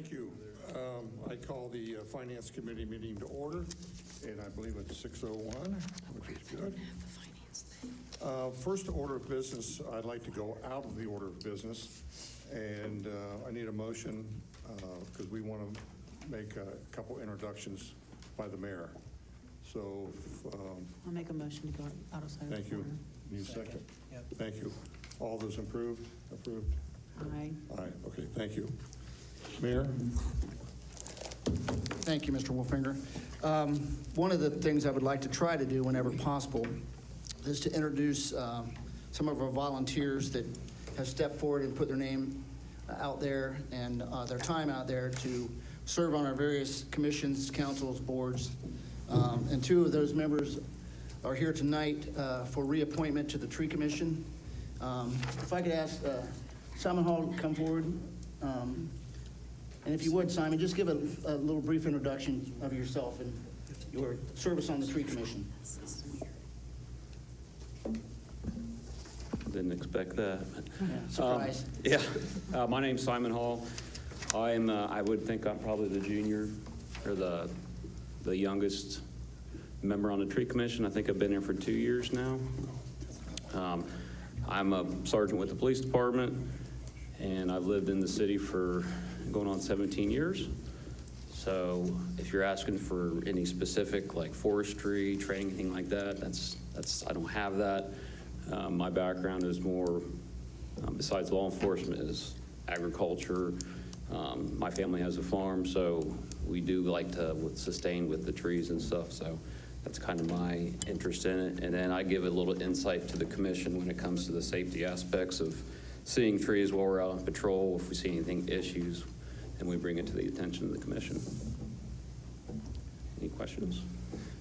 Thank you. I call the Finance Committee meeting to order, and I believe it's 6:01, which is good. First order of business, I'd like to go out of the order of business, and I need a motion because we want to make a couple introductions by the mayor. So, I'll make a motion to go out of session. thank you. Need a second? Yep. Thank you. All those approved? Aye. Aye, okay, thank you. Mayor? Thank you, Mr. Wolfinger. One of the things I would like to try to do whenever possible is to introduce some of our volunteers that have stepped forward and put their name out there and their time out there to serve on our various commissions, councils, boards. And two of those members are here tonight for reappointment to the Tree Commission. If I could ask Simon Hall to come forward. And if you would, Simon, just give a little brief introduction of yourself and your service on the Tree Commission. Didn't expect that. Yeah, surprise. My name's Simon Hall. I would think I'm probably the junior or the youngest member on the Tree Commission. I think I've been here for 2 years now. I'm a sergeant with the police department, and I've lived in the city for going on 17 years. So if you're asking for any specific like forestry, training, anything like that, that's I don't have that. My background is more, besides law enforcement, is agriculture. My family has a farm, so we do like to sustain with the trees and stuff. So that's kind of my interest in it. And then I give a little insight to the commission when it comes to the safety aspects of seeing trees while we're out on patrol. If we see anything issues, and we bring it to the attention of the commission. Any questions?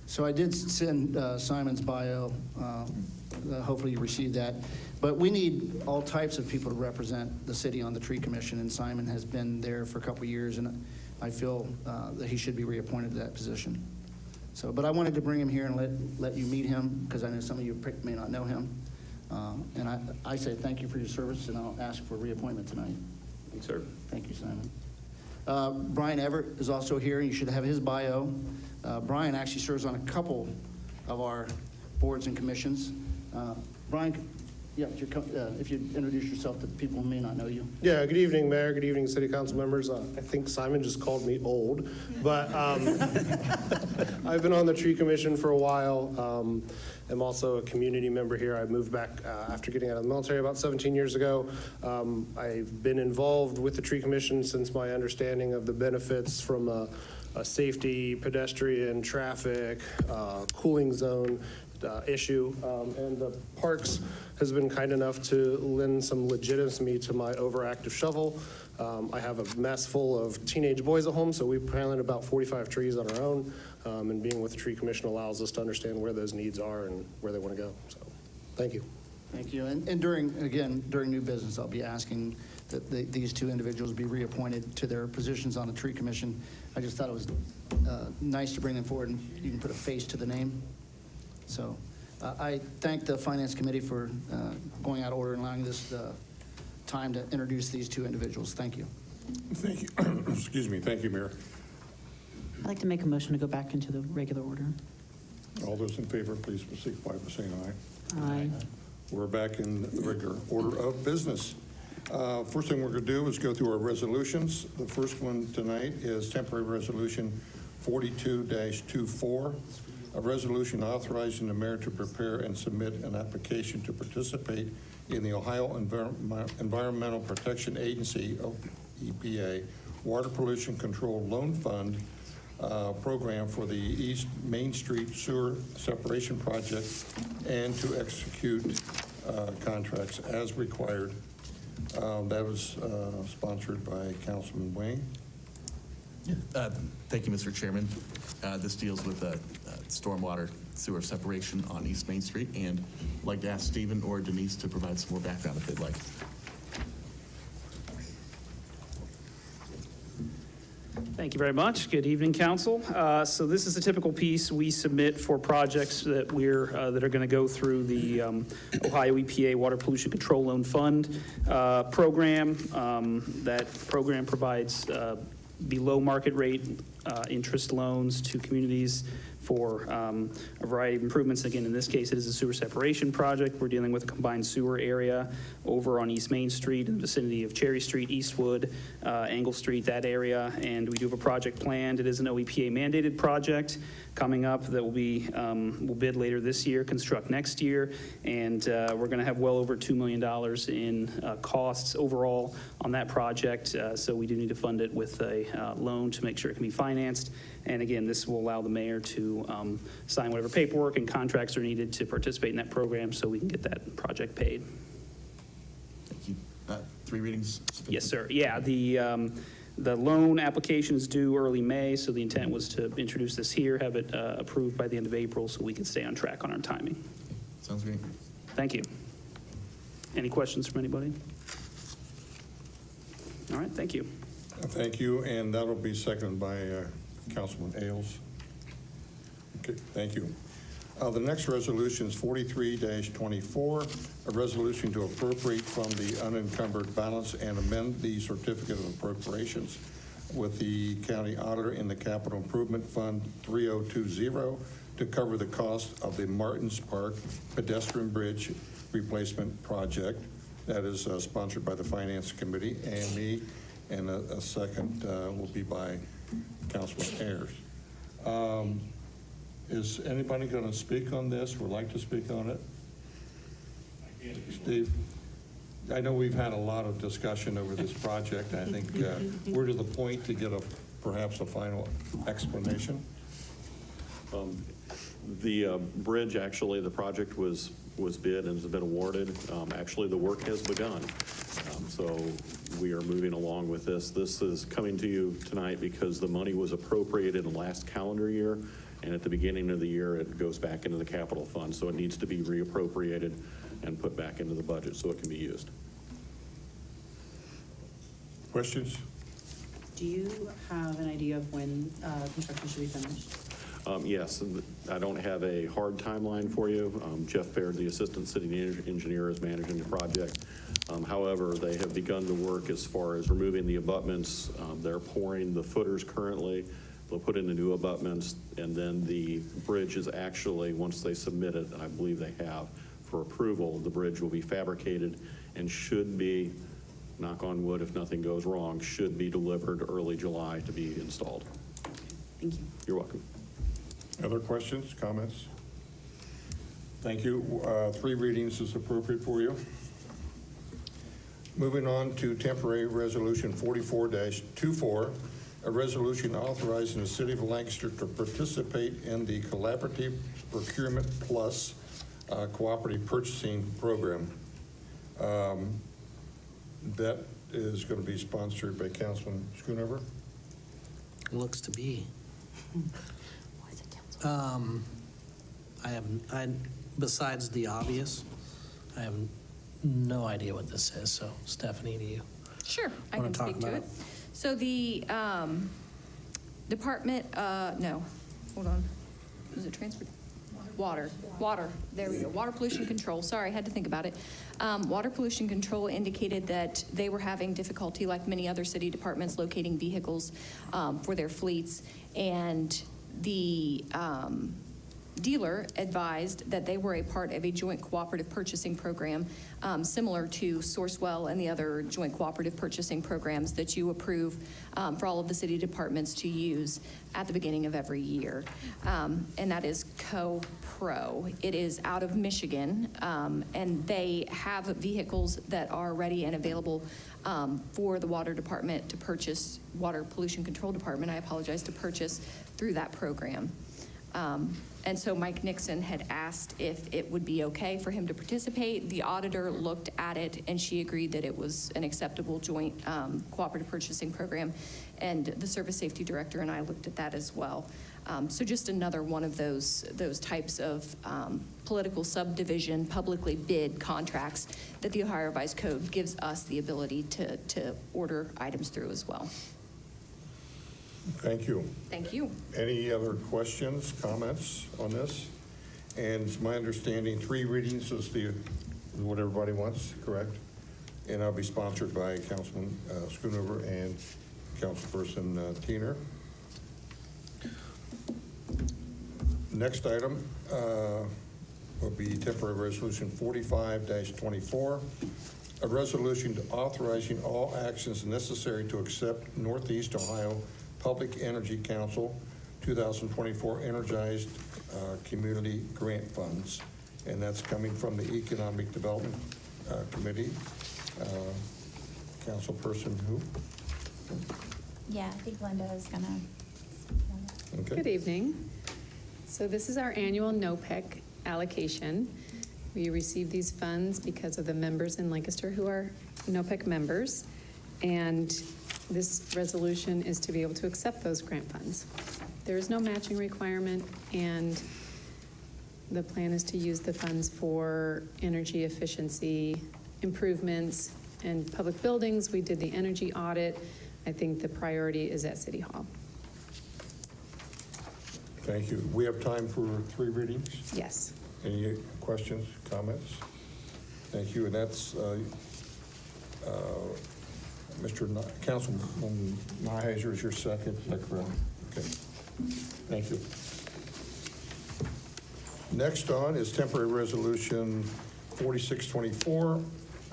So I did send Simon's bio. Hopefully you received that. But we need all types of people to represent the city on the Tree Commission, and Simon has been there for a couple of years, and I feel that he should be reappointed to that position. So, but I wanted to bring him here and let you meet him, because I know some of you may not know him. And I say thank you for your service, and I'll ask for reappointment tonight. Thanks, sir. Thank you, Simon. Brian Everett is also here. You should have his bio. Brian actually serves on a couple of our boards and commissions. Brian, yeah, if you'd introduce yourself to people who may not know you. Yeah, good evening, Mayor. Good evening, City Council members. I think Simon just called me old, but I've been on the Tree Commission for a while. I'm also a community member here. I moved back after getting out of the military about 17 years ago. I've been involved with the Tree Commission since my understanding of the benefits from a safety, pedestrian, traffic, cooling zone issue, and the Parks has been kind enough to lend some legitimacy to my overactive shovel. I have a mess full of teenage boys at home, so we planted about 45 trees on our own, and being with the Tree Commission allows us to understand where those needs are and where they want to go. So, thank you. Thank you. And during new business, I'll be asking that these two individuals be reappointed to their positions on the Tree Commission. I just thought it was nice to bring them forward, and you can put a face to the name. So I thank the Finance Committee for going out of order and allowing this time to introduce these two individuals. Thank you. Thank you. Excuse me. Thank you, Mayor. I'd like to make a motion to go back into the regular order. All those in favor, please signify by saying aye. Aye. We're back in the regular order of business. First thing we're going to do is go through our resolutions. The first one tonight is temporary resolution 42-24, a resolution authorizing the mayor to prepare and submit an application to participate in the Ohio Environmental Protection Agency, EPA, Water Pollution Control Loan Fund program for the East Main Street Sewer Separation Project, and to execute contracts as required. That was sponsored by Councilman Wayne. Thank you, Mr. Chairman. This deals with stormwater sewer separation on East Main Street, and I'd like to ask Stephen or Denise to provide some more background if they'd like. Thank you very much. Good evening, Council. So this is a typical piece we submit for projects that that are going to go through the Ohio EPA Water Pollution Control Loan Fund program. That program provides below market rate interest loans to communities for a variety of improvements. Again, in this case, it is a sewer separation project. We're dealing with a combined sewer area over on East Main Street in the vicinity of Cherry Street, Eastwood, Angle Street, that area. And we do have a project planned. It is an OEPA mandated project coming up that will be, we'll bid later this year, construct next year. And we're going to have well over $2 million in costs overall on that project. So we do need to fund it with a loan to make sure it can be financed. And again, this will allow the mayor to sign whatever paperwork and contracts are needed to participate in that program so we can get that project paid. Thank you. 3 readings? sufficient? Yes, sir. Yeah, the loan application is due early May, so the intent was to introduce this here, have it approved by the end of April so we can stay on track on our timing. Sounds great. Thank you. Any questions from anybody? All right, thank you. Thank you, and that'll be seconded by Councilman Ailes. Okay, thank you. The next resolution is 43-24, a resolution to appropriate from the unencumbered balance and amend the certificate of appropriations with the county auditor in the Capital Improvement Fund 3020 to cover the cost of the Martins Park pedestrian bridge replacement project. That is sponsored by the Finance Committee and me, and a second will be by Councilman Ayers. Is anybody going to speak on this, would like to speak on it? Steve? I know we've had a lot of discussion over this project. I think we're to the point to get perhaps a final explanation. The bridge, actually, the project was bid and has been awarded. Actually, the work has begun. So we are moving along with this. This is coming to you tonight because the money was appropriated in last calendar year, and at the beginning of the year, it goes back into the capital fund. So it needs to be reappropriated and put back into the budget so it can be used. Questions? Do you have an idea of when construction should be finished? Yes, I don't have a hard timeline for you. Jeff Baird, the Assistant City Engineer, is managing the project. However, they have begun to work as far as removing the abutments. They're pouring the footers currently. They'll put in the new abutments, and then the bridge is actually, once they submit it, and I believe they have, for approval, the bridge will be fabricated and should be, knock on wood if nothing goes wrong, should be delivered early July to be installed. Thank you. You're welcome. Other questions, comments? Thank you. 3 readings is appropriate for you. Moving on to temporary resolution 44-24, a resolution authorizing the city of Lancaster to participate in the Collaborative Procurement Plus Cooperative Purchasing Program. That is going to be sponsored by Councilman Schoonover. Looks to be. Besides the obvious, I have no idea what this is. So, Stephanie, do you? Sure, I Wanna can talk speak to about it. So the department, no, hold on. Was it transport? Water, there we go. Water pollution control, sorry, I had to think about it. Water pollution control indicated that they were having difficulty, like many other city departments, locating vehicles for their fleets. And the dealer advised that they were a part of a joint cooperative purchasing program similar to Sourcewell and the other joint cooperative purchasing programs that you approve for all of the city departments to use at the beginning of every year. And that is Co-Pro. It is out of Michigan, and they have vehicles that are ready and available for the water department to purchase, water pollution control department, I apologize, to purchase through that program. And so Mike Nixon had asked if it would be okay for him to participate. The auditor looked at it, and she agreed that it was an acceptable joint cooperative purchasing program. And the service safety director and I looked at that as well. So just another one of those types of political subdivision, publicly bid contracts that the Ohio Revised Code gives us the ability to order items through as well. Thank you. Thank you. Any other questions, comments on this? And it's my understanding 3 readings is what everybody wants, correct? And I'll be sponsored by Councilman Schoonover and Councilperson Teener. Next item will be temporary resolution 45-24, a resolution authorizing all actions necessary to accept Northeast Ohio Public Energy Council 2024 Energized Community Grant Funds, and that's coming from the Economic Development Committee. Councilperson who? Yeah, I think Linda is gonna. Okay. Good evening. So this is our annual NOPEC allocation. We receive these funds because of the members in Lancaster who are NOPEC members. And this resolution is to be able to accept those grant funds. There is no matching requirement, and the plan is to use the funds for energy efficiency improvements and public buildings. We did the energy audit. I think the priority is at City Hall. Thank you. We have time for 3 readings. Yes. Any questions, comments? Thank you. And that's Councilman Nyheiser is your second. Is that correct? Okay. Thank you. Next on is temporary resolution 4624,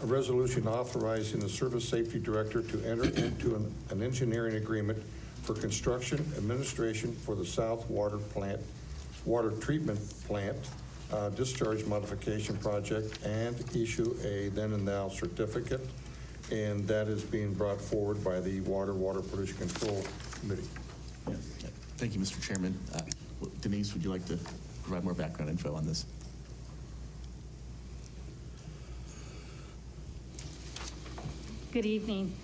a resolution authorizing the Service Safety Director to enter into an engineering agreement for construction administration for the South Water Treatment Plant discharge modification project and issue a then and now certificate. And that is being brought forward by the Water Pollution Control Committee. Yeah. Thank you, Mr. Chairman. Denise, would you like to provide more background info on this? Good evening.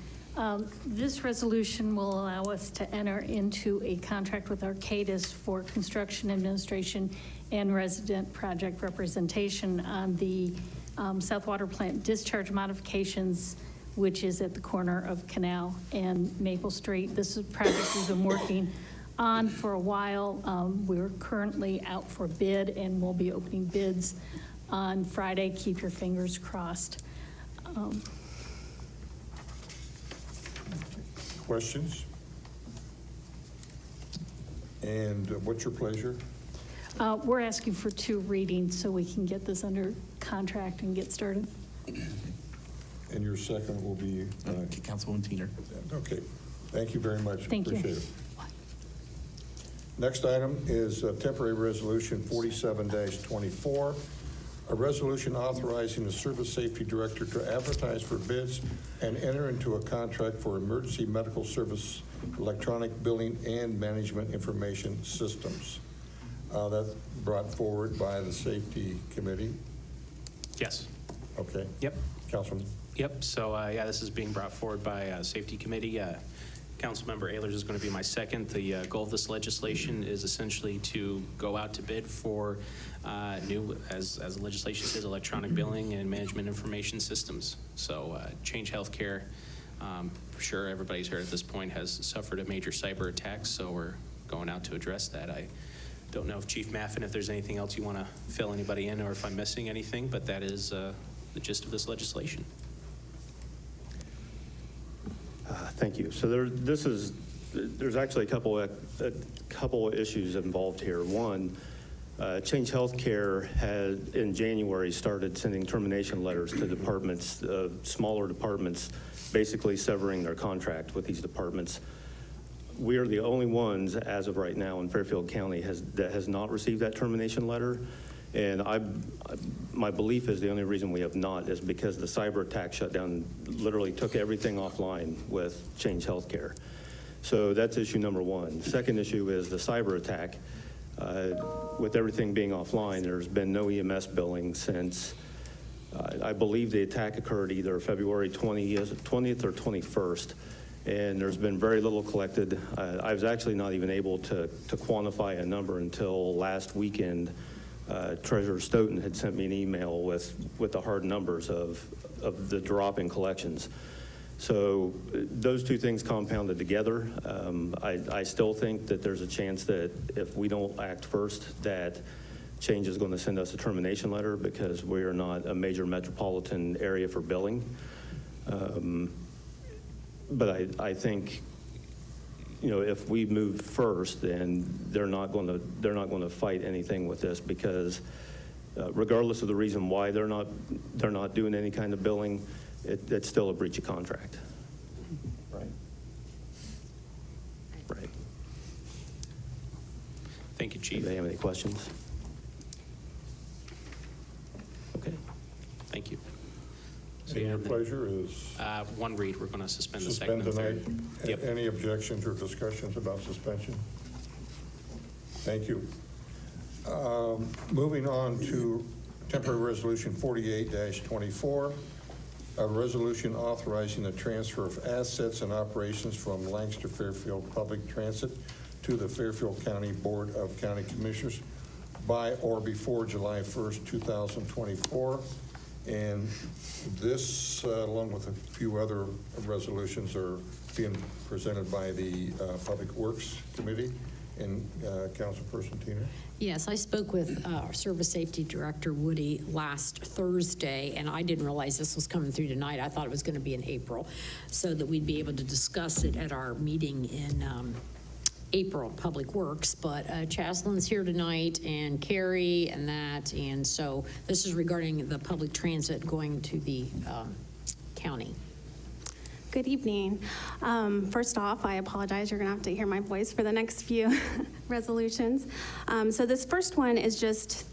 This resolution will allow us to enter into a contract with Arcadis for construction administration and resident project representation on the South Water Plant discharge modifications, which is at the corner of Canal and Maple Street. This is a project we've been working on for a while. We're currently out for bid, and we'll be opening bids on Friday. Keep your fingers crossed. Questions? And what's your pleasure? We're asking for 2 readings so we can get this under contract and get started. And your second will be? Councilwoman Teener. Okay. Thank you very much. Thank you. Appreciate it. Next item is temporary resolution 47-24, a resolution authorizing the Service Safety Director to advertise for bids and enter into a contract for emergency medical service electronic billing and management information systems. That's brought forward by the Safety Committee. Yes. Okay. Yep. Councilman. Yep. So, yeah, this is being brought forward by Safety Committee. Councilmember Ehlers is going to be my second. The goal of this legislation is essentially to go out to bid for new, as the legislation says, electronic billing and management information systems. So Change Healthcare, I'm sure everybody's heard at this point, has suffered a major cyber attack, so we're going out to address that. I don't know if Chief Maffin, if there's anything else you want to fill anybody in, or if I'm missing anything, but that is the gist of this legislation. Thank you. So there's actually a couple of issues involved here. One, Change Healthcare had in January started sending termination letters to departments, smaller departments, basically severing their contract with these departments. We are the only ones as of right now in Fairfield County that has not received that termination letter. And my belief is the only reason we have not is because the cyber attack shutdown literally took everything offline with Change Healthcare. So that's issue number one. Second issue is the cyber attack. With everything being offline, there's been no EMS billing since, I believe the attack occurred either February 20th or 21st. And there's been very little collected. I was actually not even able to quantify a number until last weekend. Treasurer Stoughton had sent me an email with the hard numbers of the drop in collections. So those two things compounded together. I still think that there's a chance that if we don't act first, that Change is going to send us a termination letter because we are not a major metropolitan area for billing. But I think if we move first, then they're not going to fight anything with this, because regardless of the reason why they're not doing any kind of billing, it's still a breach of contract. Right. Right. Thank you, Chief. Do they have any questions? Okay. Thank you. So, And yeah, your then, pleasure is one read, we're going to suspend the second suspend and tonight. third. Yep. Any objections or discussions about suspension? Thank you. Moving on to temporary resolution 48-24, a resolution authorizing the transfer of assets and operations from Lancaster Fairfield Public Transit to the Fairfield County Board of County Commissioners by or before July 1st, 2024. And this, along with a few other resolutions, are being presented by the Public Works Committee. And Councilperson Tina? Yes, I spoke with our Service Safety Director, Woody, last Thursday, and I didn't realize this was coming through tonight. I thought it was going to be in April, so that we'd be able to discuss it at our meeting in April, Public Works. But Chaslyn's here tonight, and Carrie, and that, and so this is regarding the public transit going to the county. Good evening. First off, I apologize. You're going to have to hear my voice for the next few resolutions. So this first one is just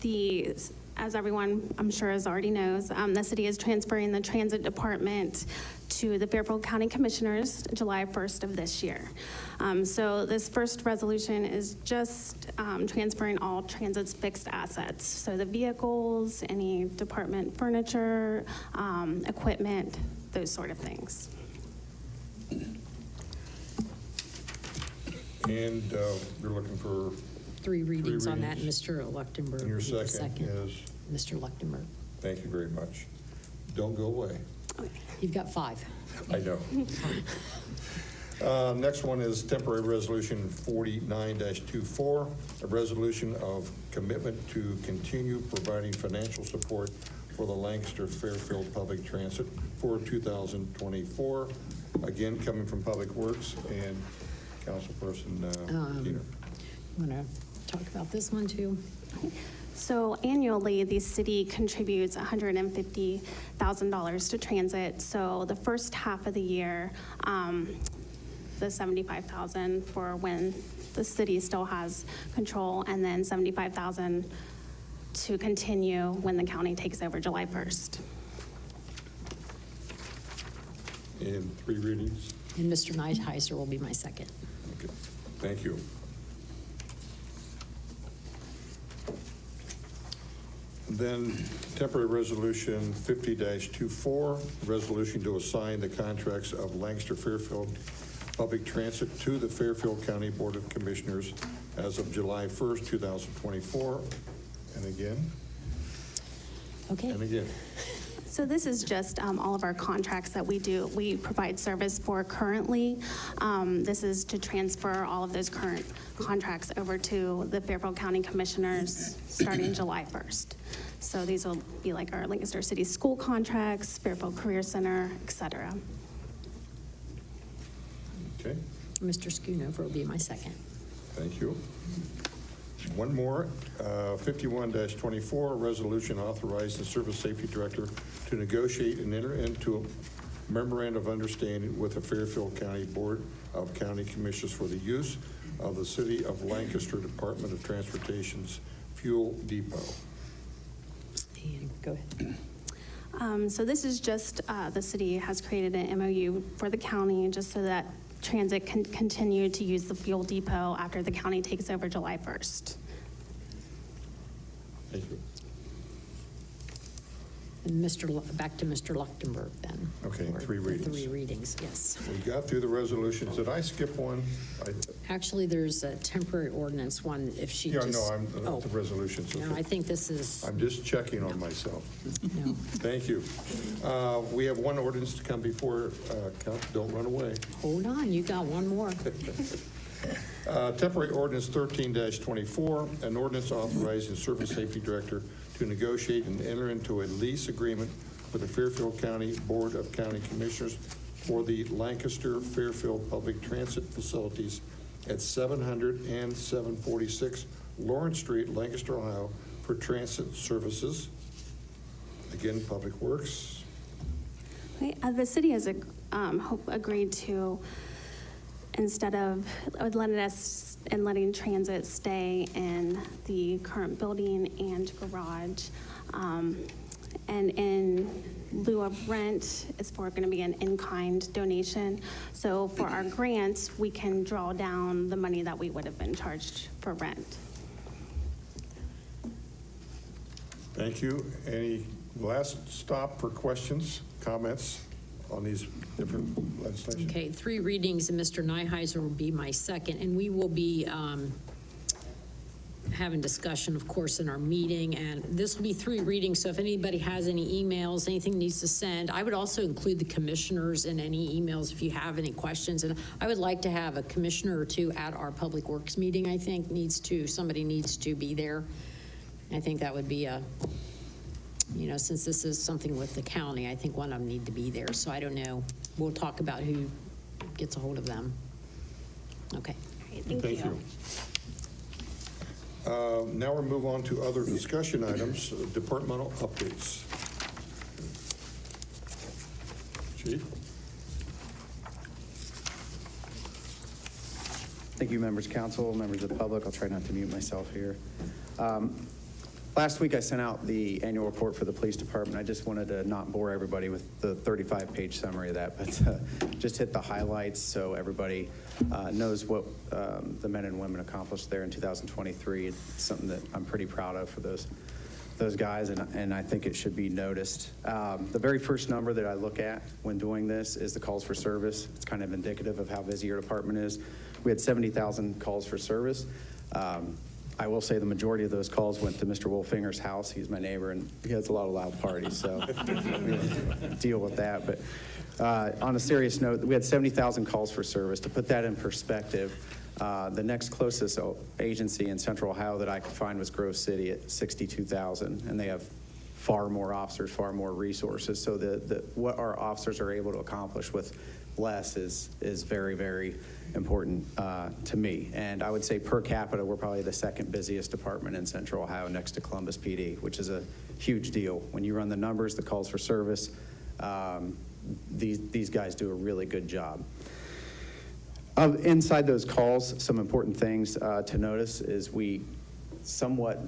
as everyone I'm sure already knows, the city is transferring the transit department to the Fairfield County Commissioners July 1st of this year. So this first resolution is just transferring all transit's fixed assets. So the vehicles, any department furniture, equipment, those sort of things. And you're looking for Three readings on that, and readings. Mr. Leuchtenberg. And your will be the second is? Mr. Leuchtenberg. Thank you very much. Don't go away. You've got 5. I know. Next one is temporary resolution 49-24, a resolution of commitment to continue providing financial support for the Lancaster Fairfield Public Transit for 2024. Again, coming from Public Works and Councilperson Dieter. You want to talk about this one too? So annually, the city contributes $150,000 to transit. So the first half of the year, the $75,000 for when the city still has control, and then $75,000 to continue when the county takes over July 1st. And 3 readings. And Mr. Neidheiser will be my second. Okay. Thank you. Then temporary resolution 50-24, resolution to assign the contracts of Lancaster Fairfield Public Transit to the Fairfield County Board of Commissioners as of July 1st, 2024. And again. Okay. And again. So this is just all of our contracts that we provide service for currently. This is to transfer all of those current contracts over to the Fairfield County Commissioners starting July 1st. So these will be like our Lancaster City school contracts, Fairfield Career Center, et cetera. Okay. Mr. Schoonover will be my second. Thank you. One more, 51-24, resolution authorizing the Service Safety Director to negotiate and enter into a memorandum of understanding with the Fairfield County Board of County Commissioners for the use of the City of Lancaster Department of Transportation's fuel depot. And go ahead. So this is just, the city has created an MOU for the county just so that transit can continue to use the fuel depot after the county takes over July 1st. Thank you. And back to Mr. Leuchtenberg then. Okay, for 3 the readings. 3 readings, yes. We got through the resolutions. Did I skip one? Actually, there's a temporary ordinance one, if she Yeah, just. no, the resolutions. No, I think this is, I'm just checking on myself. no. Thank you. We have one ordinance to come before, don't run away. Hold on, you got one more. Temporary ordinance 13-24, an ordinance authorizing the Service Safety Director to negotiate and enter into a lease agreement with the Fairfield County Board of County Commissioners for the Lancaster Fairfield Public Transit Facilities at 700 and 746 Lawrence Street, Lancaster, Ohio, for transit services. Again, Public Works. Okay, the city has agreed to, instead of letting transit stay in the current building and garage, and in lieu of rent, it's going to be an in-kind donation. So for our grants, we can draw down the money that we would have been charged for rent. Thank you. Any last stop for questions, comments on these different legislation? Okay, 3 readings, and Mr. Nyheiser will be my second, and we will be having discussion, of course, in our meeting, and this will be 3 readings, so if anybody has any emails, anything needs to send, I would also include the commissioners in any emails if you have any questions, and I would like to have a commissioner or 2 at our Public Works meeting. I think somebody needs to be there. I think that would be since this is something with the county, I think one of them need to be there, so I don't know. We'll talk about who gets a hold of them. Okay. Great, thank you. Now we'll move on to other discussion items, departmental updates. Chief? Thank you, members of council, members of the public. I'll try not to mute myself here. Last week, I sent out the annual report for the police department. I just wanted to not bore everybody with the 35-page summary of that, but just hit the highlights so everybody knows what the men and women accomplished there in 2023. It's something that I'm pretty proud of for those guys, and I think it should be noticed. The very first number that I look at when doing this is the calls for service. It's kind of indicative of how busy your department is. We had 70,000 calls for service. I will say the majority of those calls went to Mr. Wolfinger's house. He's my neighbor, and he has a lot of loud parties, so deal with that. But on a serious note, we had 70,000 calls for service. To put that in perspective, the next closest agency in Central Ohio that I could find was Grove City at 62,000, and they have far more officers, far more resources. So what our officers are able to accomplish with less is very, very important to me. And I would say per capita, we're probably the second busiest department in Central Ohio next to Columbus PD, which is a huge deal. When you run the numbers, the calls for service, these guys do a really good job. Inside those calls, some important things to notice is we somewhat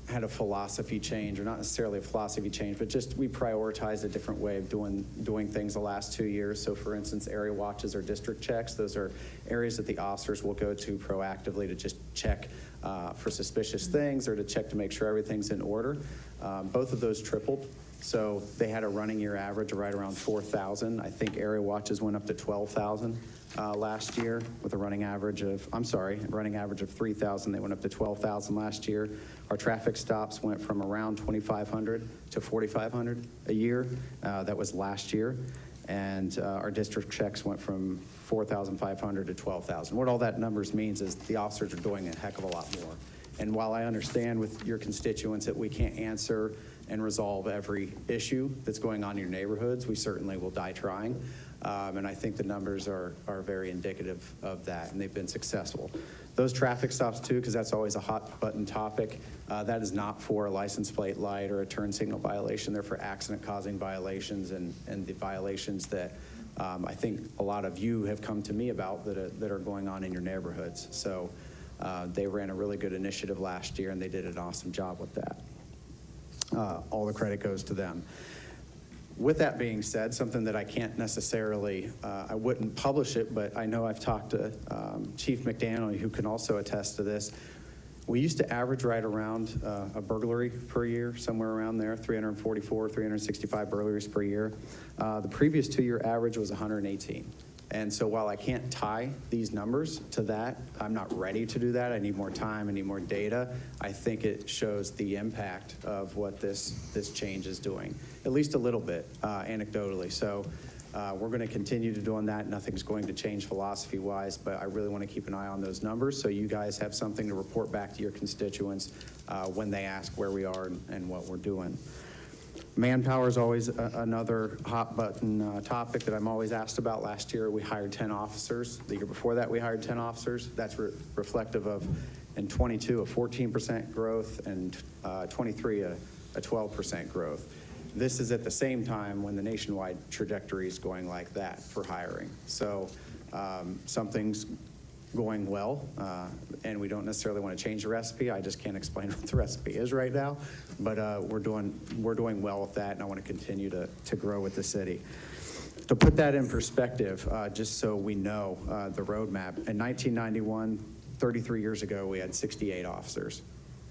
had a philosophy change, or not necessarily a philosophy change, but just we prioritized a different way of doing things the last 2 years. So for instance, area watches or district checks, those are areas that the officers will go to proactively to just check for suspicious things or to check to make sure everything's in order. Both of those tripled. So they had a running year average of right around 4,000. I think area watches went up to 12,000 last year with a running average of 3,000. They went up to 12,000 last year. Our traffic stops went from around 2,500 to 4,500 a year. That was last year. And our district checks went from 4,500 to 12,000. What all that numbers means is the officers are doing a heck of a lot more. And while I understand with your constituents that we can't answer and resolve every issue that's going on in your neighborhoods, we certainly will die trying. And I think the numbers are very indicative of that, and they've been successful. Those traffic stops too, because that's always a hot button topic, that is not for a license plate light or a turn signal violation. They're for accident causing violations and the violations that I think a lot of you have come to me about that are going on in your neighborhoods. So they ran a really good initiative last year, and they did an awesome job with that. All the credit goes to them. With that being said, something that I can't necessarily, I wouldn't publish it, but I know I've talked to Chief McDaniel, who can also attest to this. We used to average right around a burglary per year, somewhere around there, 344, 365 burglaries per year. The previous 2-year average was 118. And so while I can't tie these numbers to that, I'm not ready to do that. I need more time, I need more data. I think it shows the impact of what this change is doing, at least a little bit, anecdotally. So we're going to continue to doing that. Nothing's going to change philosophy-wise, but I really want to keep an eye on those numbers so you guys have something to report back to your constituents when they ask where we are and what we're doing. Manpower is always another hot button topic that I'm always asked about. Last year, we hired 10 officers. The year before that, we hired 10 officers. That's reflective of, in 22, a 14% growth, and 23, a 12% growth. This is at the same time when the nationwide trajectory is going like that for hiring. So something's going well, and we don't necessarily want to change the recipe. I just can't explain what the recipe is right now, but we're doing well with that, and I want to continue to grow with the city. To put that in perspective, just so we know the roadmap, in 1991, 33 years ago, we had 68 officers,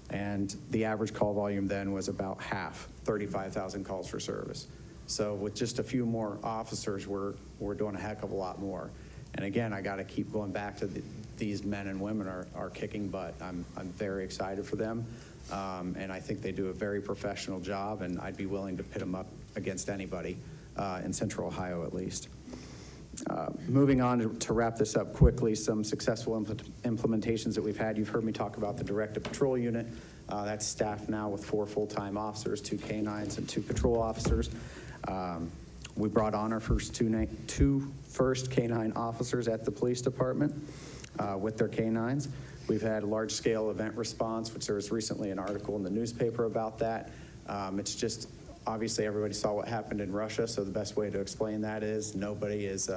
and the average call volume then was about half, 35,000 calls for service. So with just a few more officers, we're doing a heck of a lot more. And again, I got to keep going back to these men and women are kicking butt. I'm very excited for them, and I think they do a very professional job, and I'd be willing to pit them up against anybody in Central Ohio at least. Moving on to wrap this up quickly, some successful implementations that we've had. You've heard me talk about the Directed Patrol Unit. That's staffed now with 4 full-time officers, 2 canines, and 2 patrol officers. We brought on our first first canine officers at the police department with their canines. We've had large-scale event response, which there was recently an article in the newspaper about that. It's just, obviously, everybody saw what happened in Russia, so the best way to explain that is nobody's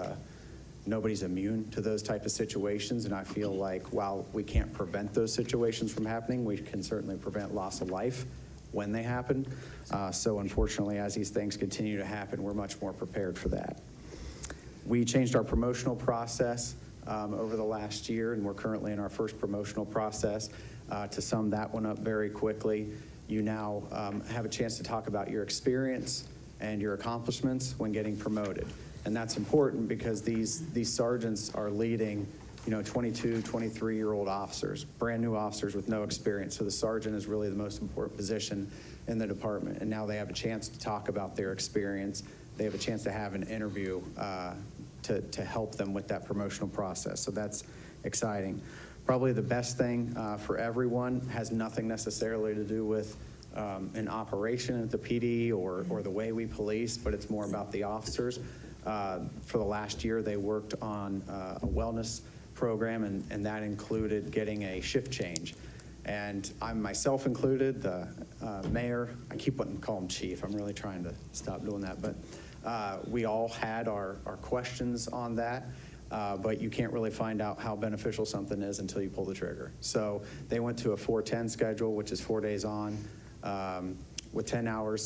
immune to those type of situations, and I feel like while we can't prevent those situations from happening, we can certainly prevent loss of life when they happen. So unfortunately, as these things continue to happen, we're much more prepared for that. We changed our promotional process over the last year, and we're currently in our first promotional process. To sum that one up very quickly, you now have a chance to talk about your experience and your accomplishments when getting promoted. And that's important because these sergeants are leading 22, 23-year-old officers, brand new officers with no experience. So the sergeant is really the most important position in the department. And now they have a chance to talk about their experience. They have a chance to have an interview to help them with that promotional process. So that's exciting. Probably the best thing for everyone has nothing necessarily to do with an operation at the PD or the way we police, but it's more about the officers. For the last year, they worked on a wellness program, and that included getting a shift change. And I'm myself included, the mayor, I keep wanting to call him chief, I'm really trying to stop doing that, but we all had our questions on that, but you can't really find out how beneficial something is until you pull the trigger. So they went to a 4-10 schedule, which is 4 days on, with 10-hour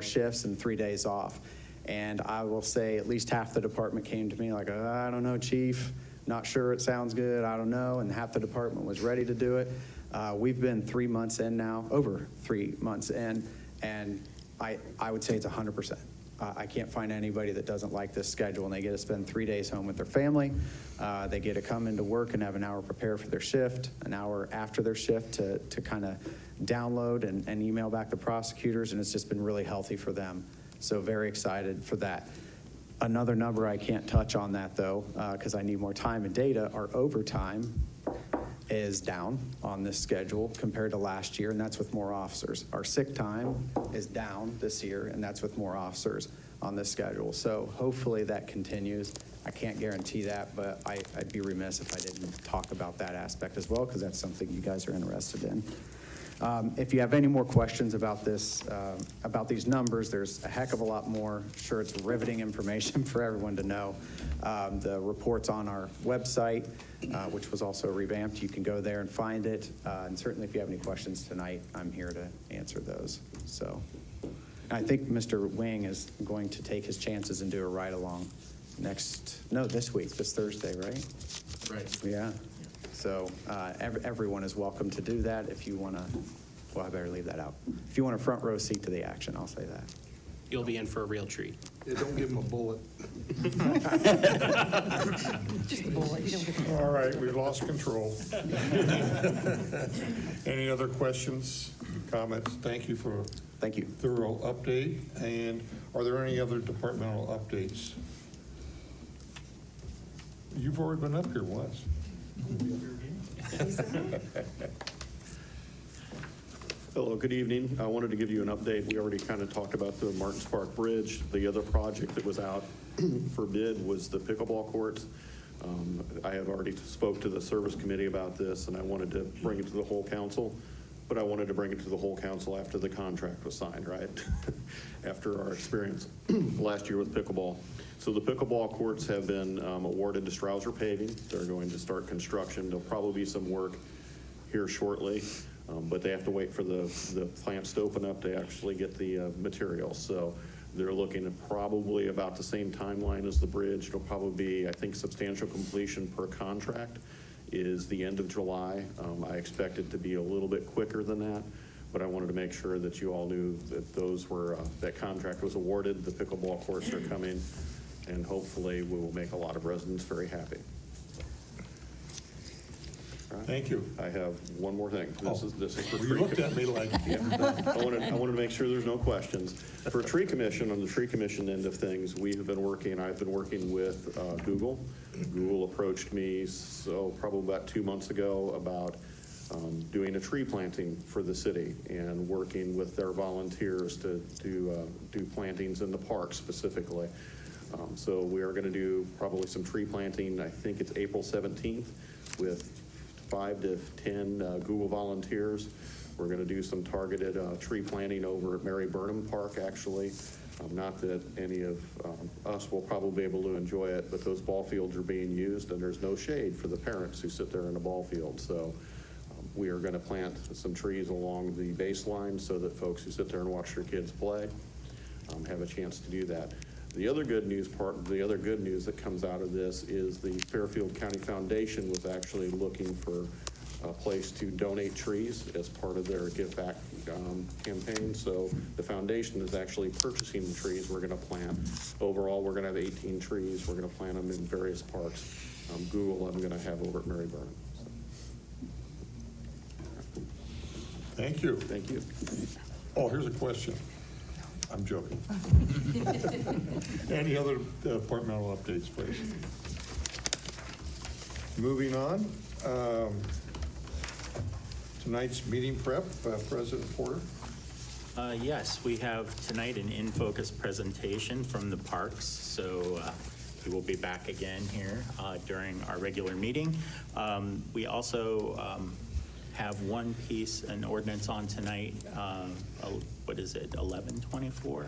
shifts and 3 days off. And I will say at least half the department came to me like, I don't know, chief, not sure, it sounds good, I don't know, and half the department was ready to do it. We've been 3 months in now, over 3 months in, and I would say it's 100%. I can't find anybody that doesn't like this schedule, and they get to spend 3 days home with their family. They get to come into work and have an hour prepare for their shift, an hour after their shift to kind of download and email back the prosecutors, and it's just been really healthy for them. So very excited for that. Another number I can't touch on that though, because I need more time and data, our overtime is down on this schedule compared to last year, and that's with more officers. Our sick time is down this year, and that's with more officers on this schedule. So hopefully that continues. I can't guarantee that, but I'd be remiss if I didn't talk about that aspect as well, because that's something you guys are interested in. If you have any more questions about this, about these numbers, there's a heck of a lot more. Sure, it's riveting information for everyone to know. The report's on our website, which was also revamped. You can go there and find it. And certainly if you have any questions tonight, I'm here to answer those. So I think Mr. Wing is going to take his chances and do a ride-along this week, this Thursday, right? Right. Yeah. So everyone is welcome to do that if you want to, well, I better leave that out. If you want a front row seat to the action, I'll say that. You'll be in for a real treat. Yeah, don't give him a bullet. Just the bullet. You don't get the All right, we've lost control. Any other questions, comments? Thank you for Thank you. thorough update. And are there any other departmental updates? You've already been up here once. Hello, good evening. I wanted to give you an update. We already kind of talked about the Martins Park Bridge. The other project that was out for bid was the pickleball courts. I have already spoke to the service committee about this, and I wanted to bring it to the whole council, but I wanted to bring it to the whole council after the contract was signed, right? After our experience last year with pickleball. So the pickleball courts have been awarded to Strouser Paving. They're going to start construction. There'll probably be some work here shortly, but they have to wait for the plants to open up to actually get the materials. So they're looking at probably about the same timeline as the bridge. It'll probably be, I think, substantial completion per contract is the end of July. I expect it to be a little bit quicker than that, but I wanted to make sure that you all knew that those were, that contract was awarded. The pickleball courts are coming, and hopefully we will make a lot of residents very happy. Right. Thank you. I have one more thing. This is for You looked at me like. yeah, I wanted to make sure there's no questions. For Tree Commission, on the Tree Commission end of things, I've been working with Google. Google approached me, probably about 2 months ago, about doing a tree planting for the city and working with their volunteers to do plantings in the park specifically. So we are going to do probably some tree planting. I think it's April 17th with 5 to 10 Google volunteers. We're going to do some targeted tree planting over at Mary Burnham Park, actually. Not that any of us will probably be able to enjoy it, but those ball fields are being used, and there's no shade for the parents who sit there in the ball field. So we are going to plant some trees along the baseline so that folks who sit there and watch their kids play have a chance to do that. The other good news that comes out of this is the Fairfield County Foundation was actually looking for a place to donate trees as part of their Give Back campaign. So the foundation is actually purchasing the trees we're going to plant. Overall, we're going to have 18 trees. We're going to plant them in various parks. Google, I'm going to have over at Mary Burnham. So. Thank you. Thank you. Oh, here's a question. I'm joking. Any other departmental updates, please? Moving on. Tonight's meeting prep, President Porter. Yes, we have tonight an in-focus presentation from the parks, so we will be back again here during our regular meeting. We also have one piece, an ordinance on tonight, what is it, 1124,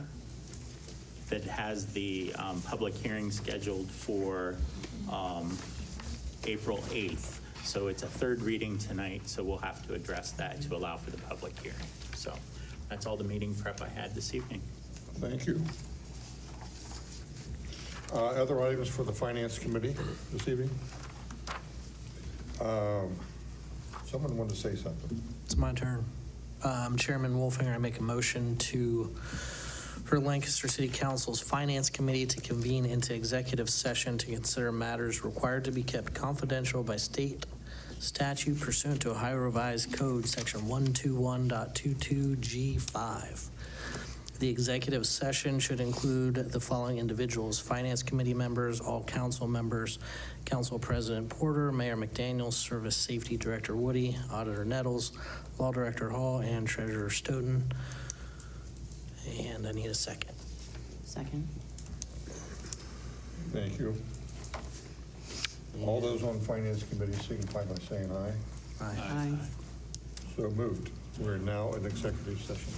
that has the public hearing scheduled for April 8th. So it's a third reading tonight, so we'll have to address that to allow for the public hearing. So that's all the meeting prep I had this evening. Thank you. Other items for the Finance Committee this evening? Someone wanted to say something. It's my turn. Chairman Wolfinger, I make a motion for Lancaster City Council's Finance Committee to convene into executive session to consider matters required to be kept confidential by state statute pursuant to Ohio Revised Code, Section 121.22G5. The executive session should include the following individuals: Finance Committee members, all council members, Council President Porter, Mayor McDaniel, Service Safety Director Woody, Auditor Nettles, Law Director Hall, and Treasurer Stoughton. And I need a second. Second. Thank you. All those on Finance Committee signify by saying aye. Aye. So moved. We're now in executive session.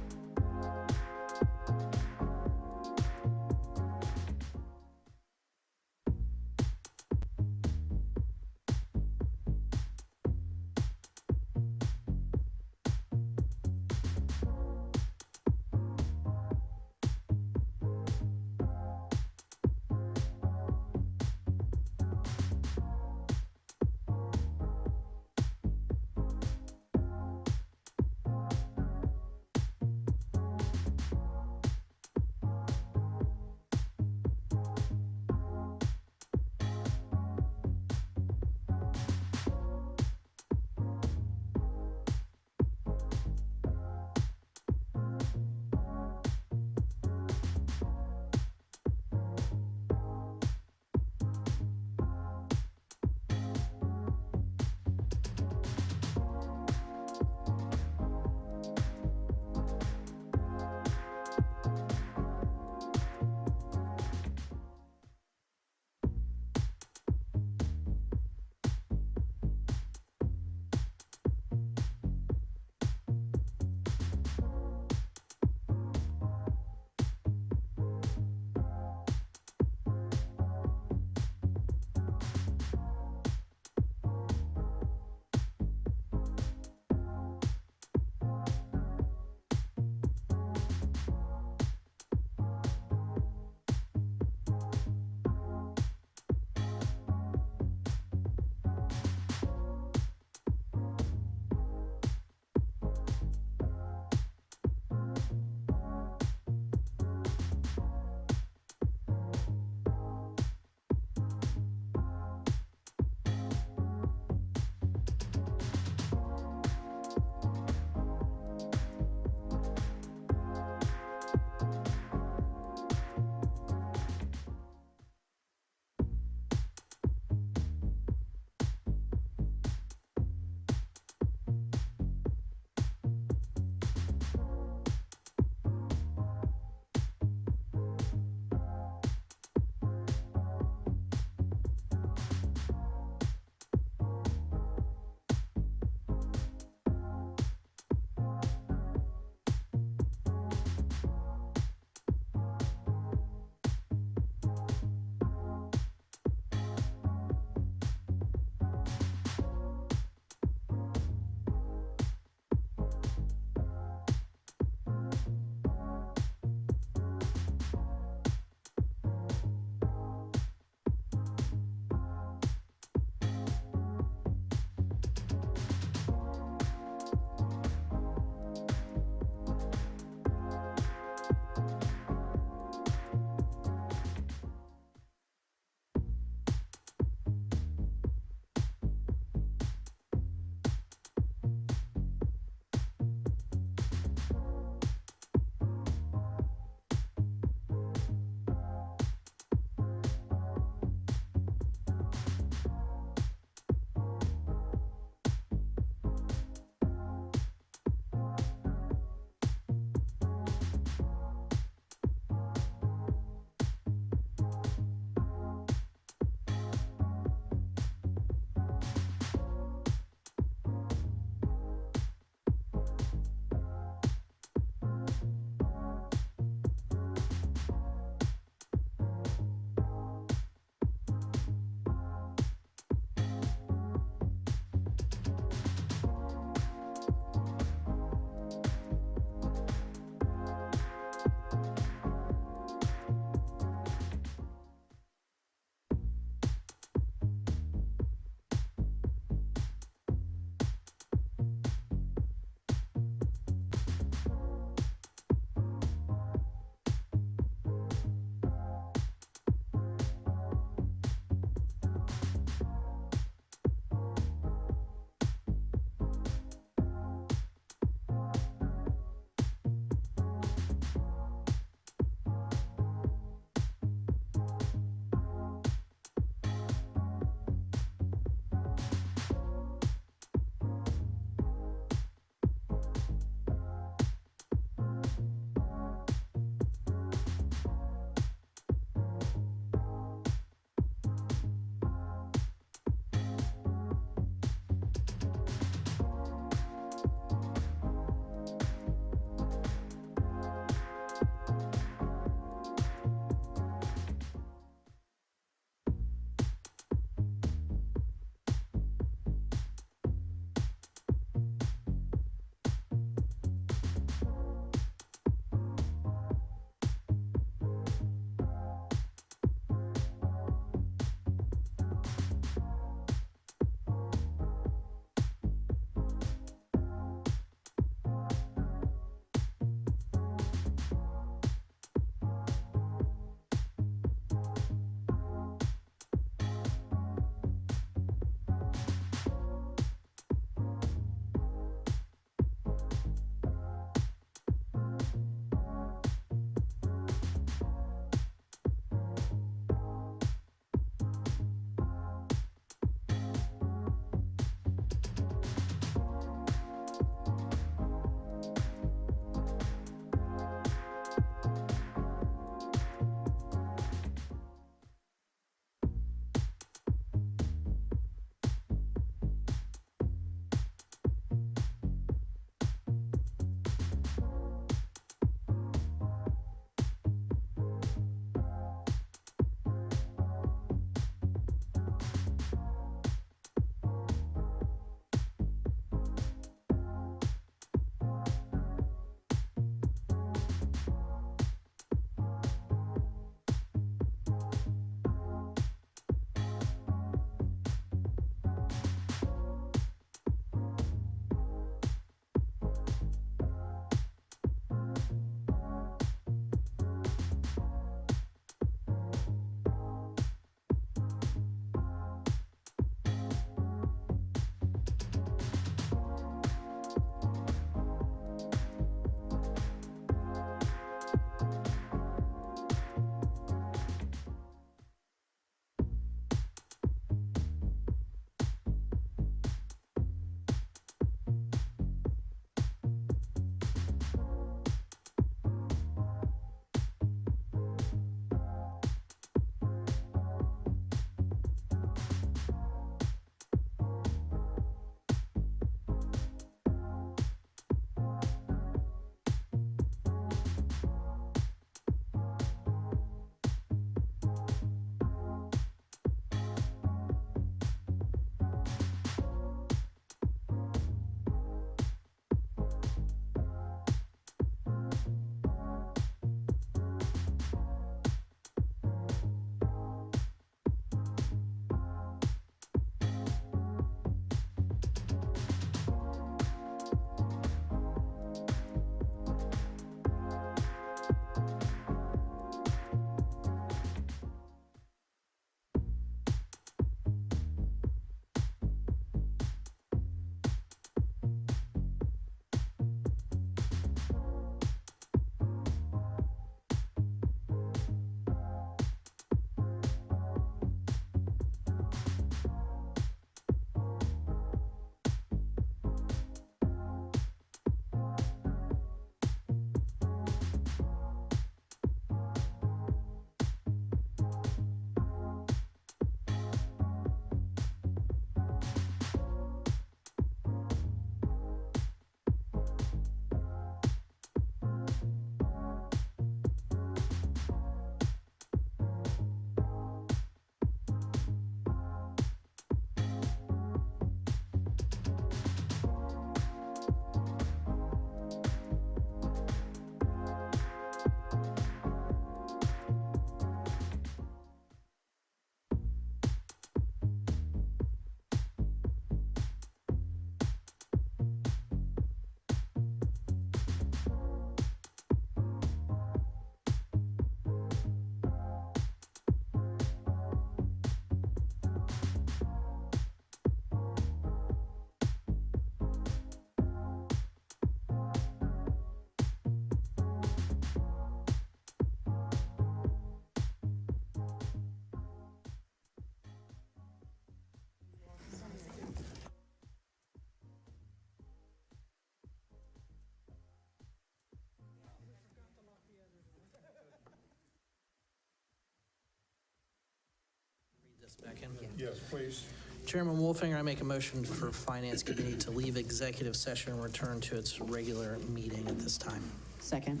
us back in? Yes, please. Chairman Wolfinger, I make a motion for Finance Committee to leave executive session and return to its regular meeting at this time. Second.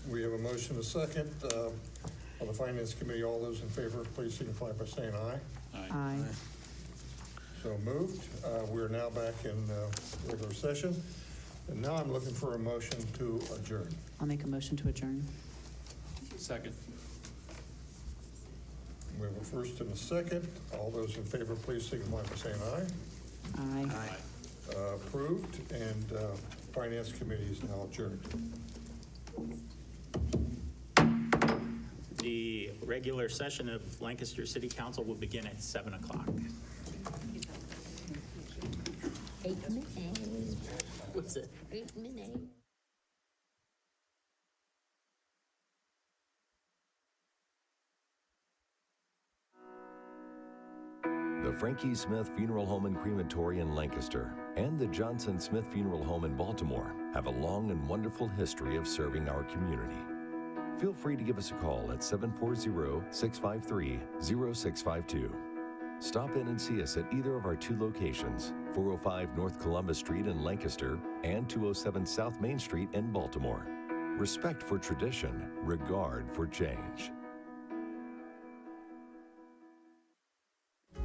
We have a motion, a second. On the Finance Committee, all those in favor, please signify by saying aye. Aye. So moved. We're now back in regular session. And now I'm looking for a motion to adjourn. I'll make a motion to adjourn. Second. We have a first and a second. All those in favor, please signify by saying aye. Aye. Approved, and Finance Committee is now adjourned. The regular session of Lancaster City Council will begin at 7 o'clock. 8 minutes. What's it? 8 minutes. The Frankie Smith Funeral Home and Crematory in Lancaster and the Johnson Smith Funeral Home in Baltimore have a long and wonderful history of serving our community. Feel free to give us a call at 740-653-0652. Stop in and see us at either of our two locations, 405 North Columbus Street in Lancaster and 207 South Main Street in Baltimore. Respect for tradition, regard for change.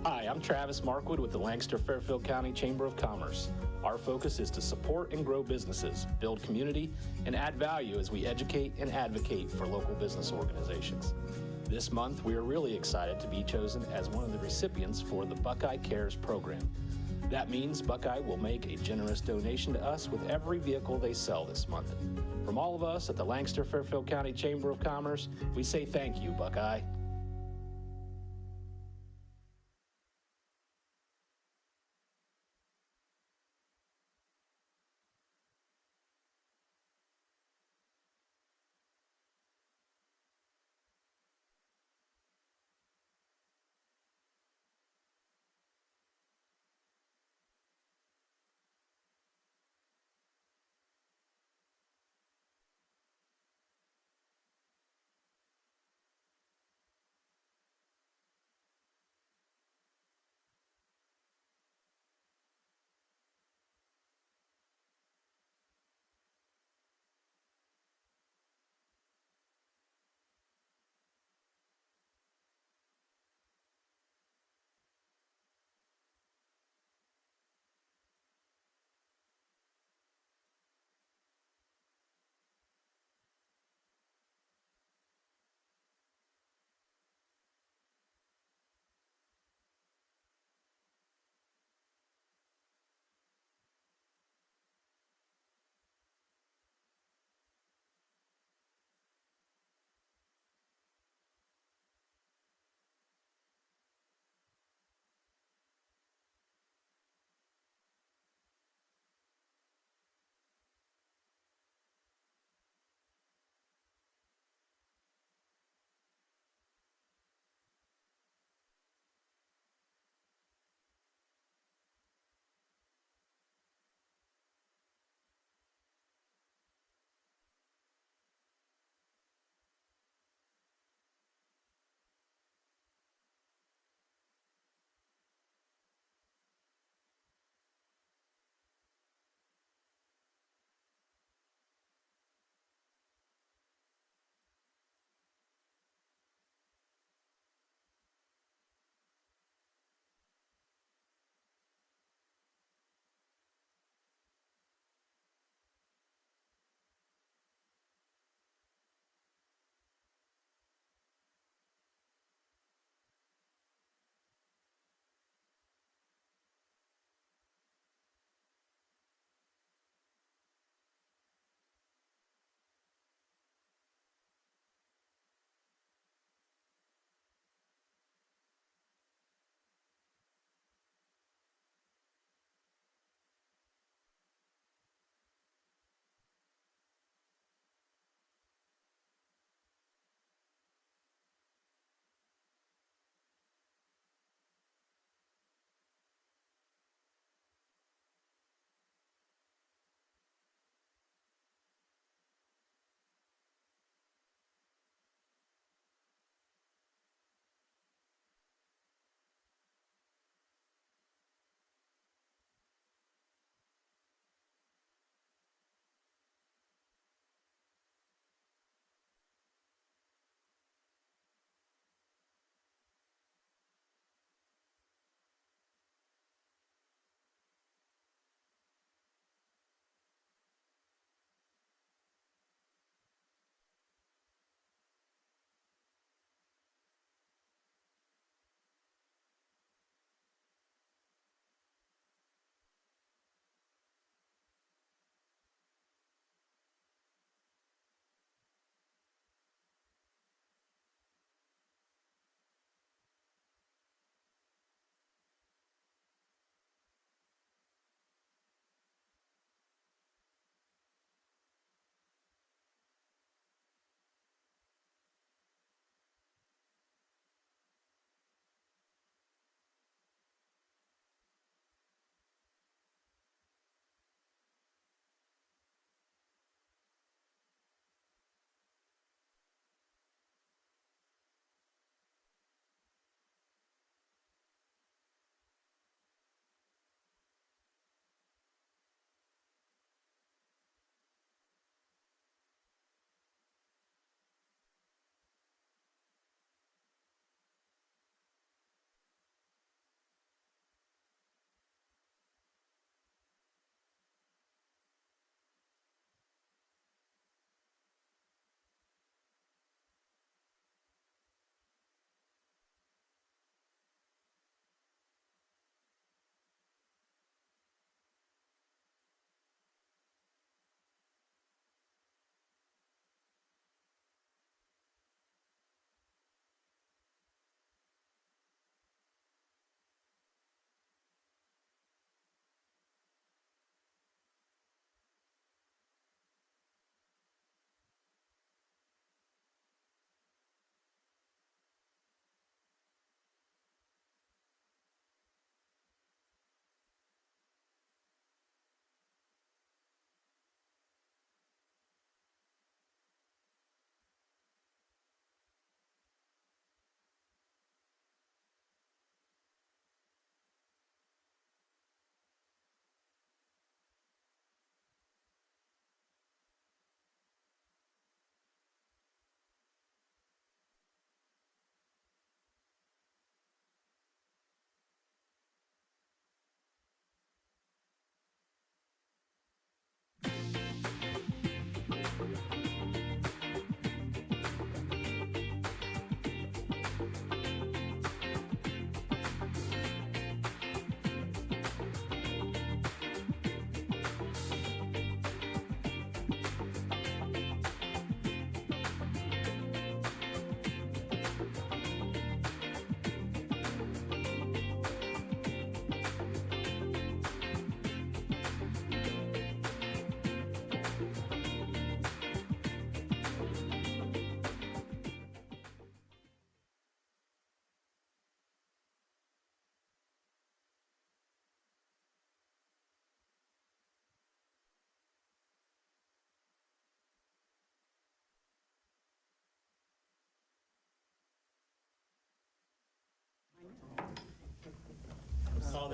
Hi, I'm Travis Markwood with the Lancaster Fairfield County Chamber of Commerce. Our focus is to support and grow businesses, build community, and add value as we educate and advocate for local business organizations. This month, we are really excited to be chosen as one of the recipients for the Buckeye Cares program. That means Buckeye will make a generous donation to us with every vehicle they sell this month. From all of us at the Lancaster Fairfield County Chamber of Commerce, we say thank you, Buckeye.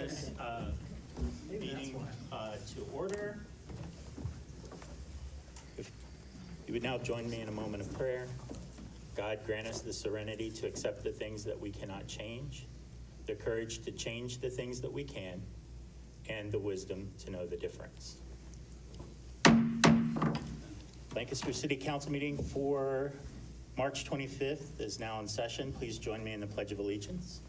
this meeting to order. If you would now join me in a moment of prayer. God, grant us the serenity to accept the things that we cannot change, the courage to change the things that we can, and the wisdom to know the difference. Lancaster City Council meeting for March 25th is now in session. Please join me in the Pledge of Allegiance.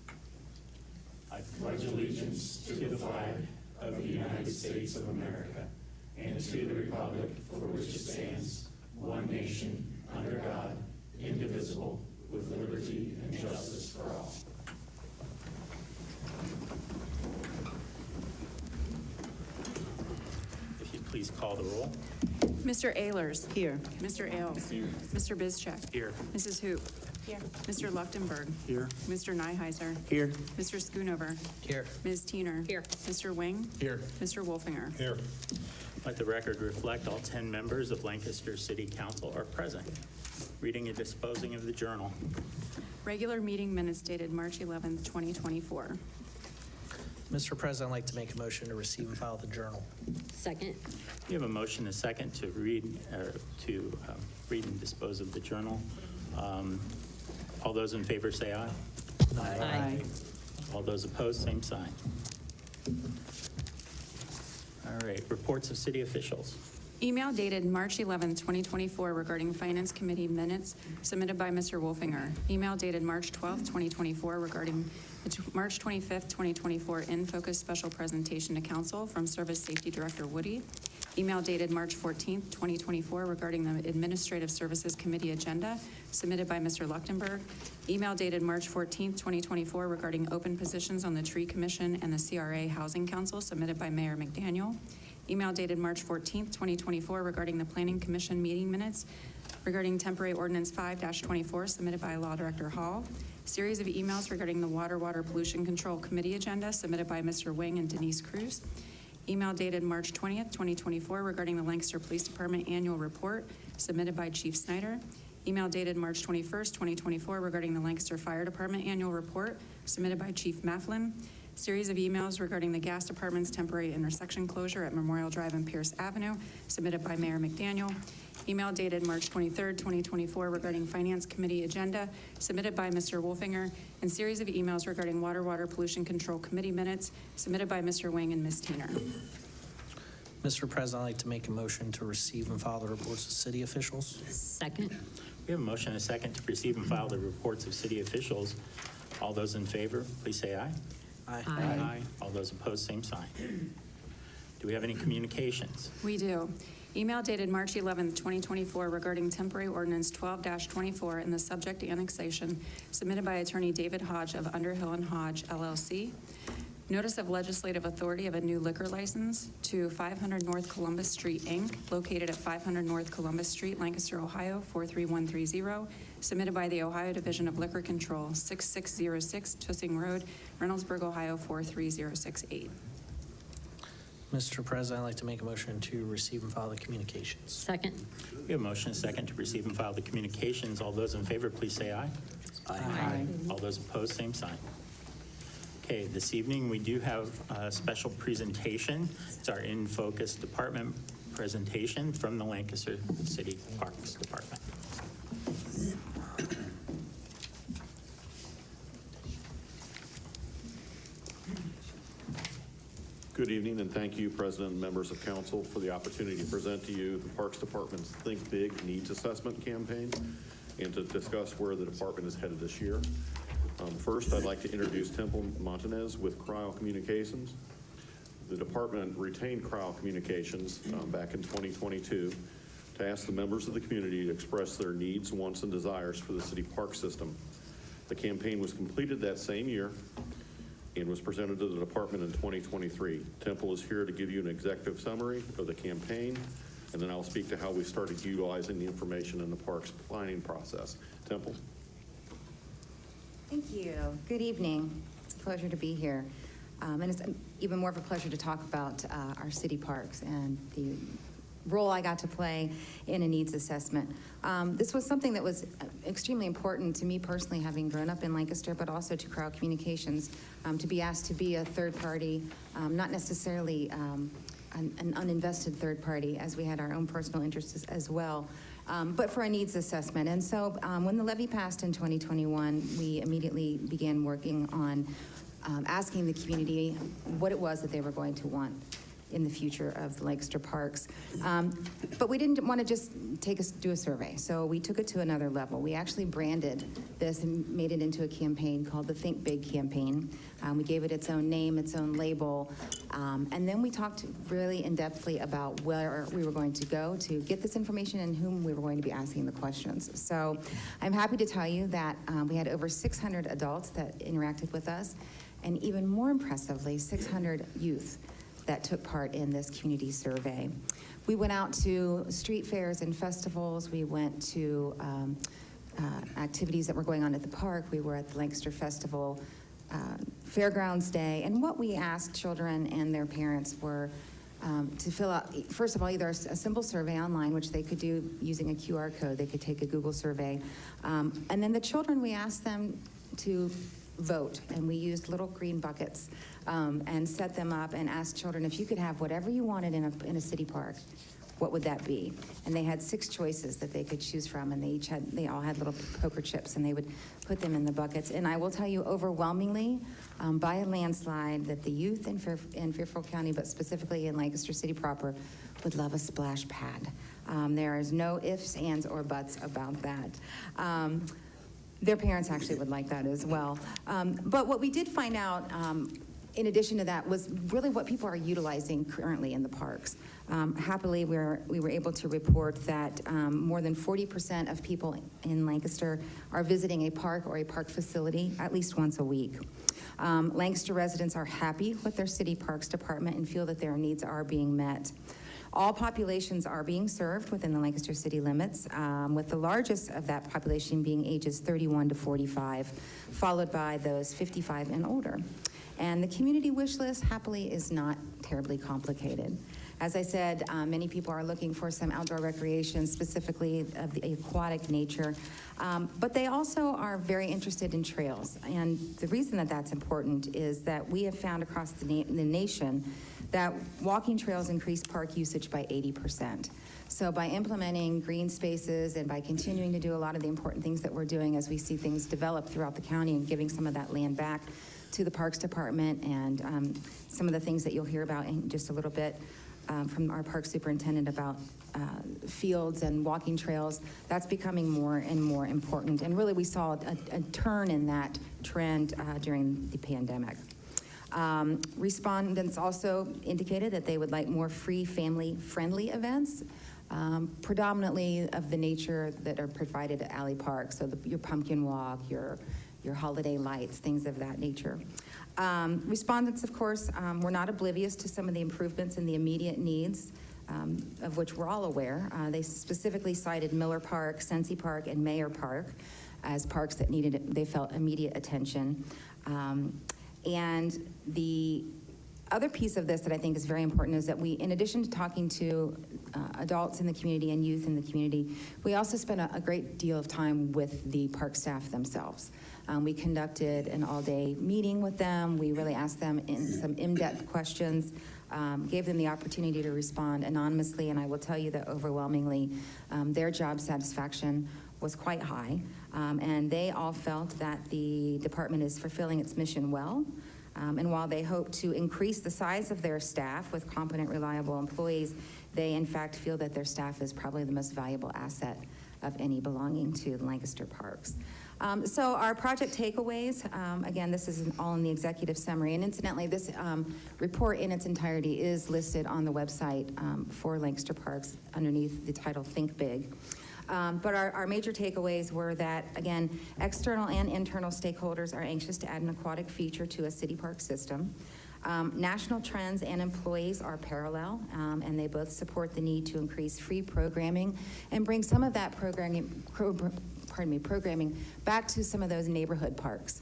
I pledge allegiance to the flag of the United States of America and to the republic for which it stands, one nation, under God, indivisible, with liberty and justice for all. If you'd please call the roll. Mr. Ehlers. Here. Mr. Ailes. Here. Mr. Bizcheck. Here. Mrs. Hoop. Here. Mr. Leuchtenberg. Here. Mr. Nyheiser. Here. Mr. Schoonover. Here. Ms. Teener. Here. Mr. Wing. Here. Mr. Wolfinger. Here. Let the record reflect all 10 members of Lancaster City Council are present. Reading and disposing of the journal. Regular meeting minutes dated March 11th, 2024. Mr. President, I'd like to make a motion to receive and file the journal. Second. We have a motion, a second, to read and dispose of the journal. All those in favor say aye. Aye. All those opposed, same sign. All right, reports of city officials. Email dated March 11th, 2024 regarding Finance Committee minutes submitted by Mr. Wolfinger. Email dated March 12th, 2024 regarding the March 25th, 2024 In Focus Special Presentation to Council from Service Safety Director Woody. Email dated March 14th, 2024 regarding the Administrative Services Committee agenda submitted by Mr. Leuchtenberg. Email dated March 14th, 2024 regarding open positions on the Tree Commission and the CRA Housing Council submitted by Mayor McDaniel. Email dated March 14th, 2024 regarding the Planning Commission meeting minutes regarding temporary ordinance 5-24 submitted by Law Director Hall. Series of emails regarding the Water Pollution Control Committee agenda submitted by Mr. Wing and Denise Cruz. Email dated March 20th, 2024 regarding the Lancaster Police Department annual report submitted by Chief Snyder. Email dated March 21st, 2024 regarding the Lancaster Fire Department annual report submitted by Chief Mafflin. Series of emails regarding the gas department's temporary intersection closure at Memorial Drive and Pierce Avenue submitted by Mayor McDaniel. Email dated March 23rd, 2024 regarding Finance Committee agenda submitted by Mr. Wolfinger, and series of emails regarding Water Pollution Control Committee minutes submitted by Mr. Wing and Ms. Teener. Mr. President, I'd like to make a motion to receive and file the reports of city officials. Second. We have a motion and a second to receive and file the reports of city officials. All those in favor, please say aye. Aye. All those opposed, same sign. Do we have any communications? We do. Email dated March 11th, 2024 regarding temporary ordinance 12-24 and the subject annexation submitted by attorney David Hodge of Underhill and Hodge LLC. Notice of legislative authority of a new liquor license to 500 North Columbus Street, Inc., located at 500 North Columbus Street, Lancaster, Ohio, 43130, submitted by the Ohio Division of Liquor Control, 6606 Tussing Road, Reynoldsburg, Ohio, 43068. Mr. President, I'd like to make a motion to receive and file the communications. Second. We have a motion and a second to receive and file the communications. All those in favor, please say aye. Aye. All those opposed, same sign. Okay, this evening we do have a special presentation. It's our In Focus Department presentation from the Lancaster City Parks Department. Good evening, and thank you, President and members of council, for the opportunity to present to you the Parks Department's Think Big Needs Assessment campaign and to discuss where the department is headed this year. First, I'd like to introduce Temple Montanez with Cryo Communications. The department retained Cryo Communications back in 2022 to ask the members of the community to express their needs, wants, and desires for the city park system. The campaign was completed that same year and was presented to the department in 2023. Temple is here to give you an executive summary of the campaign, and then I'll speak to how we started utilizing the information in the park's planning process. Temple. Thank you. Good evening. It's a pleasure to be here. And it's even more of a pleasure to talk about our city parks and the role I got to play in a needs assessment. This was something that was extremely important to me personally, having grown up in Lancaster, but also to Crowd Communications, to be asked to be a third party, not necessarily an uninvested third party, as we had our own personal interests as well, but for a needs assessment. And so when the levy passed in 2021, we immediately began working on asking the community what it was that they were going to want in the future of the Lancaster parks. But we didn't want to just do a survey, so we took it to another level. We actually branded this and made it into a campaign called the Think Big campaign. We gave it its own name, its own label, and then we talked really in-depthly about where we were going to go to get this information and whom we were going to be asking the questions. So I'm happy to tell you that we had over 600 adults that interacted with us, and even more impressively, 600 youth that took part in this community survey. We went out to street fairs and festivals. We went to activities that were going on at the park. We were at the Lancaster Festival, Fairgrounds Day, and what we asked children and their parents were to fill out, first of all, either a simple survey online, which they could do using a QR code. They could take a Google survey. And then the children, we asked them to vote, and we used little green buckets and set them up and asked children, if you could have whatever you wanted in a city park, what would that be? And they had 6 choices that they could choose from, and they all had little poker chips, and they would put them in the buckets. And I will tell you overwhelmingly, by a landslide, that the youth in Fairfield County, but specifically in Lancaster City proper, would love a splash pad. There is no ifs, ands, or buts about that. Their parents actually would like that as well. But what we did find out, in addition to that, was really what people are utilizing currently in the parks. Happily, we were able to report that more than 40% of people in Lancaster are visiting a park or a park facility at least once a week. Lancaster residents are happy with their city parks department and feel that their needs are being met. All populations are being served within the Lancaster city limits, with the largest of that population being ages 31 to 45, followed by those 55 and older. And the community wish list, happily, is not terribly complicated. As I said, many people are looking for some outdoor recreation, specifically of the aquatic nature, but they also are very interested in trails. And the reason that that's important is that we have found across the nation that walking trails increase park usage by 80%. So by implementing green spaces and by continuing to do a lot of the important things that we're doing as we see things develop throughout the county and giving some of that land back to the Parks Department, and some of the things that you'll hear about in just a little bit from our park superintendent about fields and walking trails, that's becoming more and more important. And really we saw a turn in that trend during the pandemic. Respondents also indicated that they would like more free family-friendly events, predominantly of the nature that are provided at Alley Park, so your pumpkin walk, your holiday lights, things of that nature. Respondents, of course, were not oblivious to some of the improvements in the immediate needs, of which we're all aware. They specifically cited Miller Park, Sensi Park, and Mayer Park as parks that they felt immediate attention. And the other piece of this that I think is very important is that we, in addition to talking to adults in the community and youth in the community, we also spent a great deal of time with the park staff themselves. We conducted an all-day meeting with them. We really asked them some in-depth questions, gave them the opportunity to respond anonymously, and I will tell you that overwhelmingly their job satisfaction was quite high, and they all felt that the department is fulfilling its mission well. And while they hope to increase the size of their staff with competent, reliable employees, they in fact feel that their staff is probably the most valuable asset of any belonging to the Lancaster Parks. So our project takeaways, again, this is all in the executive summary. And incidentally, this report in its entirety is listed on the website for Lancaster Parks underneath the title Think Big. But our major takeaways were that, again, external and internal stakeholders are anxious to add an aquatic feature to a city park system. National trends and employees are parallel, and they both support the need to increase free programming and bring some of that programming back to some of those neighborhood parks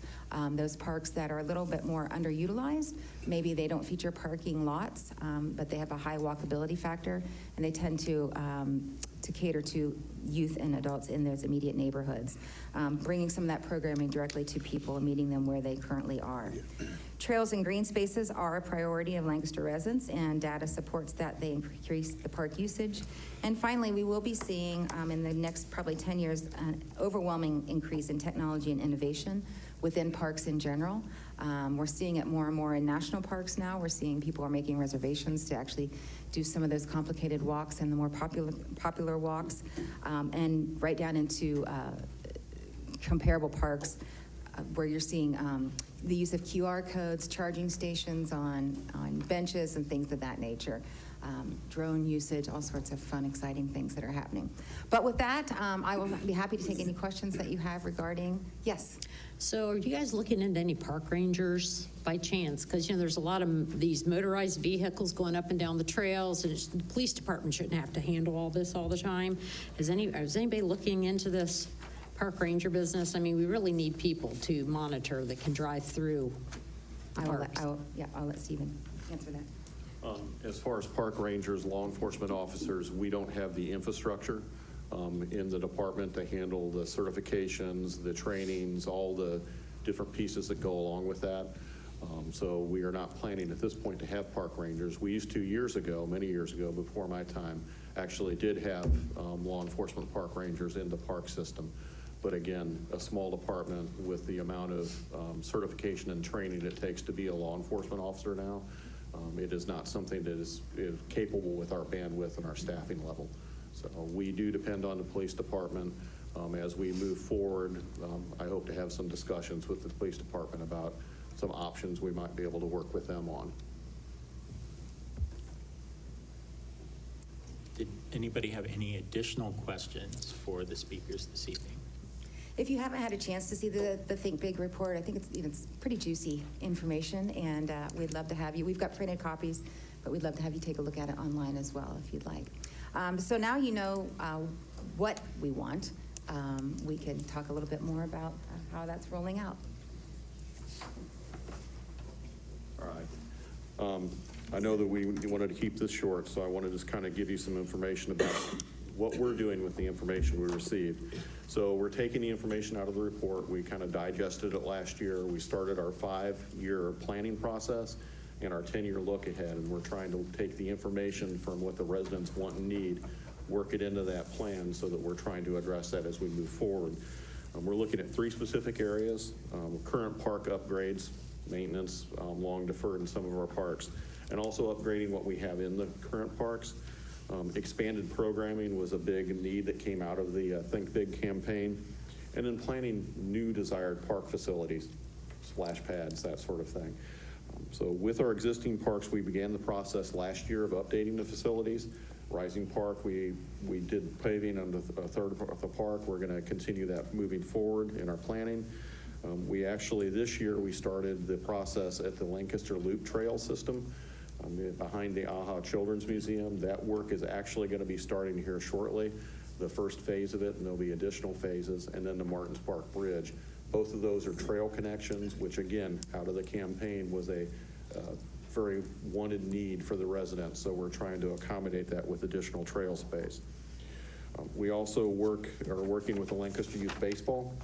Those parks that are a little bit more underutilized, maybe they don't feature parking lots, but they have a high walkability factor, and they tend to cater to youth and adults in those immediate neighborhoods, bringing some of that programming directly to people and meeting them where they currently are. Trails and green spaces are a priority of Lancaster residents, and data supports that they increase the park usage. And finally, we will be seeing in the next probably 10 years an overwhelming increase in technology and innovation within parks in general. We're seeing it more and more in national parks now. We're seeing people are making reservations to actually do some of those complicated walks and the more popular walks, and right down into comparable parks where you're seeing the use of QR codes, charging stations on benches and things of that nature. Drone usage, all sorts of fun, exciting things that are happening. But with that, I will be happy to take any questions that you have regarding, yes? So are you guys looking into any park rangers by chance? Because, you know, there's a lot of these motorized vehicles going up and down the trails, and the police department shouldn't have to handle all this all the time. Is anybody looking into this park ranger business? I mean, we really need people to monitor that can drive through parks. I'll let Stephen answer that. As far as park rangers, law enforcement officers, we don't have the infrastructure in the department to handle the certifications, the trainings, all the different pieces that go along with that. So we are not planning at this point to have park rangers. We used to years ago, many years ago, before my time, actually did have law enforcement park rangers in the park system. But again, a small department with the amount of certification and training it takes to be a law enforcement officer now, it is not something that is capable with our bandwidth and our staffing level. So we do depend on the police department. As we move forward, I hope to have some discussions with the police department about some options we might be able to work with them on. Did anybody have any additional questions for the speakers this evening? If you haven't had a chance to see the Think Big report, I think it's pretty juicy information, and we'd love to have you. We've got printed copies, but we'd love to have you take a look at it online as well if you'd like. So now you know what we want. We can talk a little bit more about how that's rolling out. All right. I know that we wanted to keep this short, so I want to just kind of give you some information about what we're doing with the information we received. So we're taking the information out of the report. We kind of digested it last year. We started our 5-year planning process and our 10-year look ahead, and we're trying to take the information from what the residents want and need, work it into that plan so that we're trying to address that as we move forward. We're looking at 3 specific areas: current park upgrades, maintenance, long deferred in some of our parks, and also upgrading what we have in the current parks. Expanded programming was a big need that came out of the Think Big campaign, and then planning new desired park facilities, splash pads, that sort of thing. So with our existing parks, we began the process last year of updating the facilities. Rising Park, we did paving on a third of the park. We're going to continue that moving forward in our planning. We actually, this year, we started the process at the Lancaster Loop Trail system behind the AHA Children's Museum. That work is actually going to be starting here shortly, the first phase of it, and there'll be additional phases, and then the Martins Park Bridge. Both of those are trail connections, which again, out of the campaign was a very wanted need for the residents, so we're trying to accommodate that with additional trail space. We also are working with the Lancaster Youth Baseball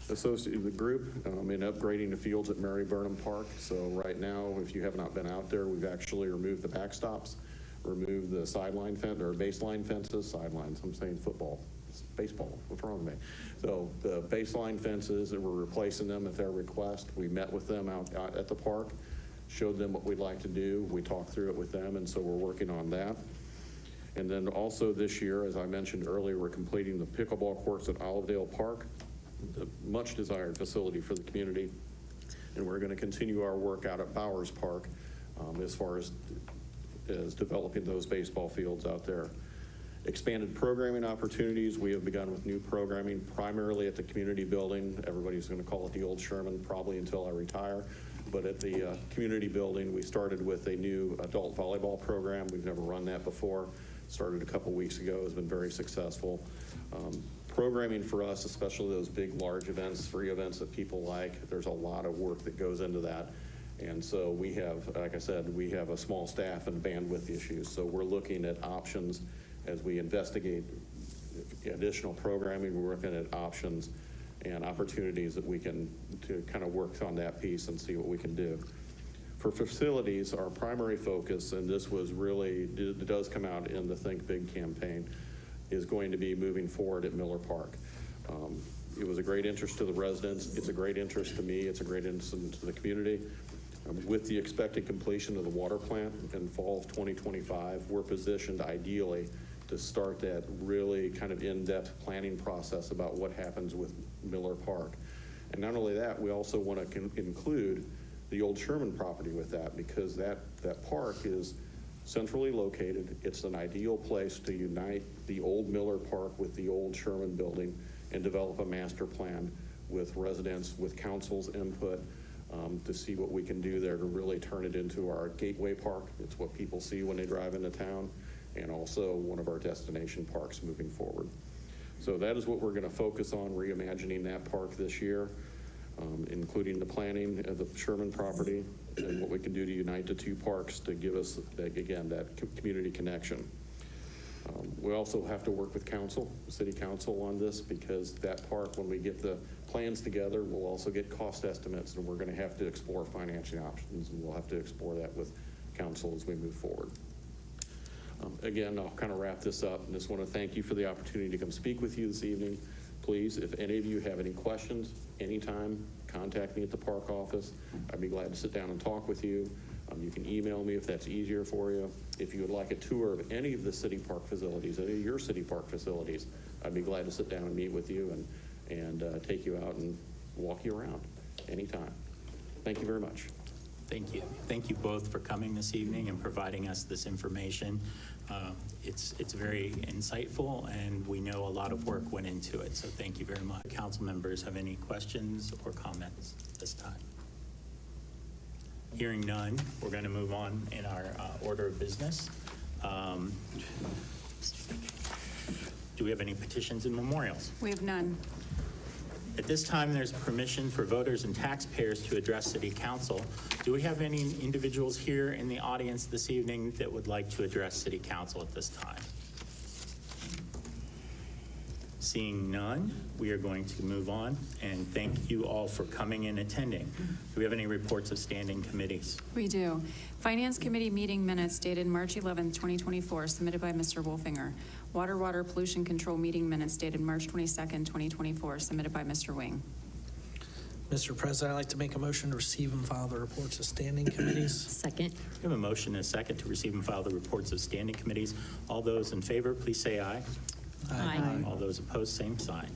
Association, the group, in upgrading the fields at Mary Burnham Park. So right now, if you have not been out there, we've actually removed the backstops, removed the sideline fence or baseline fences, sidelines, I'm saying football, it's baseball, what's wrong with me? So the baseline fences, and we're replacing them at their request. We met with them out at the park, showed them what we'd like to do. We talked through it with them, and so we're working on that. And then also this year, as I mentioned earlier, we're completing the pickleball courts at Olivedale Park, the much desired facility for the community. And we're going to continue our work out at Bowers Park as far as developing those baseball fields out there. Expanded programming opportunities. We have begun with new programming primarily at the community building. Everybody's going to call it the old Sherman probably until I retire. But at the community building, we started with a new adult volleyball program. We've never run that before. Started a couple weeks ago, has been very successful. Programming for us, especially those big, large events, free events that people like, there's a lot of work that goes into that. And so we have, like I said, we have a small staff and bandwidth issues. So we're looking at options as we investigate additional programming. We're looking at options and opportunities that we can to kind of work on that piece and see what we can do. For facilities, our primary focus, and this was really, it does come out in the Think Big campaign, is going to be moving forward at Miller Park. It was a great interest to the residents. It's a great interest to me. It's a great interest to the community. With the expected completion of the water plant in fall of 2025, we're positioned ideally to start that really kind of in-depth planning process about what happens with Miller Park. And not only that, we also want to include the old Sherman property with that, because that park is centrally located. It's an ideal place to unite the old Miller Park with the old Sherman building and develop a master plan with residents, with council's input, to see what we can do there to really turn it into our gateway park. It's what people see when they drive into town, and also one of our destination parks moving forward. So that is what we're going to focus on, reimagining that park this year, including the planning of the Sherman property and what we can do to unite the two parks to give us, again, that community connection. We also have to work with council, city council on this, because that park, when we get the plans together, we'll also get cost estimates, and we're going to have to explore financing options, and we'll have to explore that with council as we move forward. Again, I'll kind of wrap this up, and just want to thank you for the opportunity to come speak with you this evening. Please, if any of you have any questions, anytime, contact me at the park office. I'd be glad to sit down and talk with you. You can email me if that's easier for you. If you would like a tour of any of the city park facilities, any of your city park facilities, I'd be glad to sit down and meet with you and take you out and walk you around anytime. Thank you very much. Thank you. Thank you both for coming this evening and providing us this information. It's very insightful, and we know a lot of work went into it, so thank you very much. Council members have any questions or comments this time? Hearing none, we're going to move on in our order of business. Do we have any petitions and memorials? We have none. At this time, there's permission for voters and taxpayers to address City Council. Do we have any individuals here in the audience this evening that would like to address City Council at this time? Seeing none, we are going to move on, and thank you all for coming and attending. Do we have any reports of standing committees? We do. Finance Committee meeting minutes dated March 11th, 2024, submitted by Mr. Wolfinger. Water Pollution Control meeting minutes dated March 22nd, 2024, submitted by Mr. Wing. Mr. President, I'd like to make a motion to receive and file the reports of standing committees. Second. We have a motion and a second to receive and file the reports of standing committees. All those in favor, please say aye. Aye. All those opposed, same sign.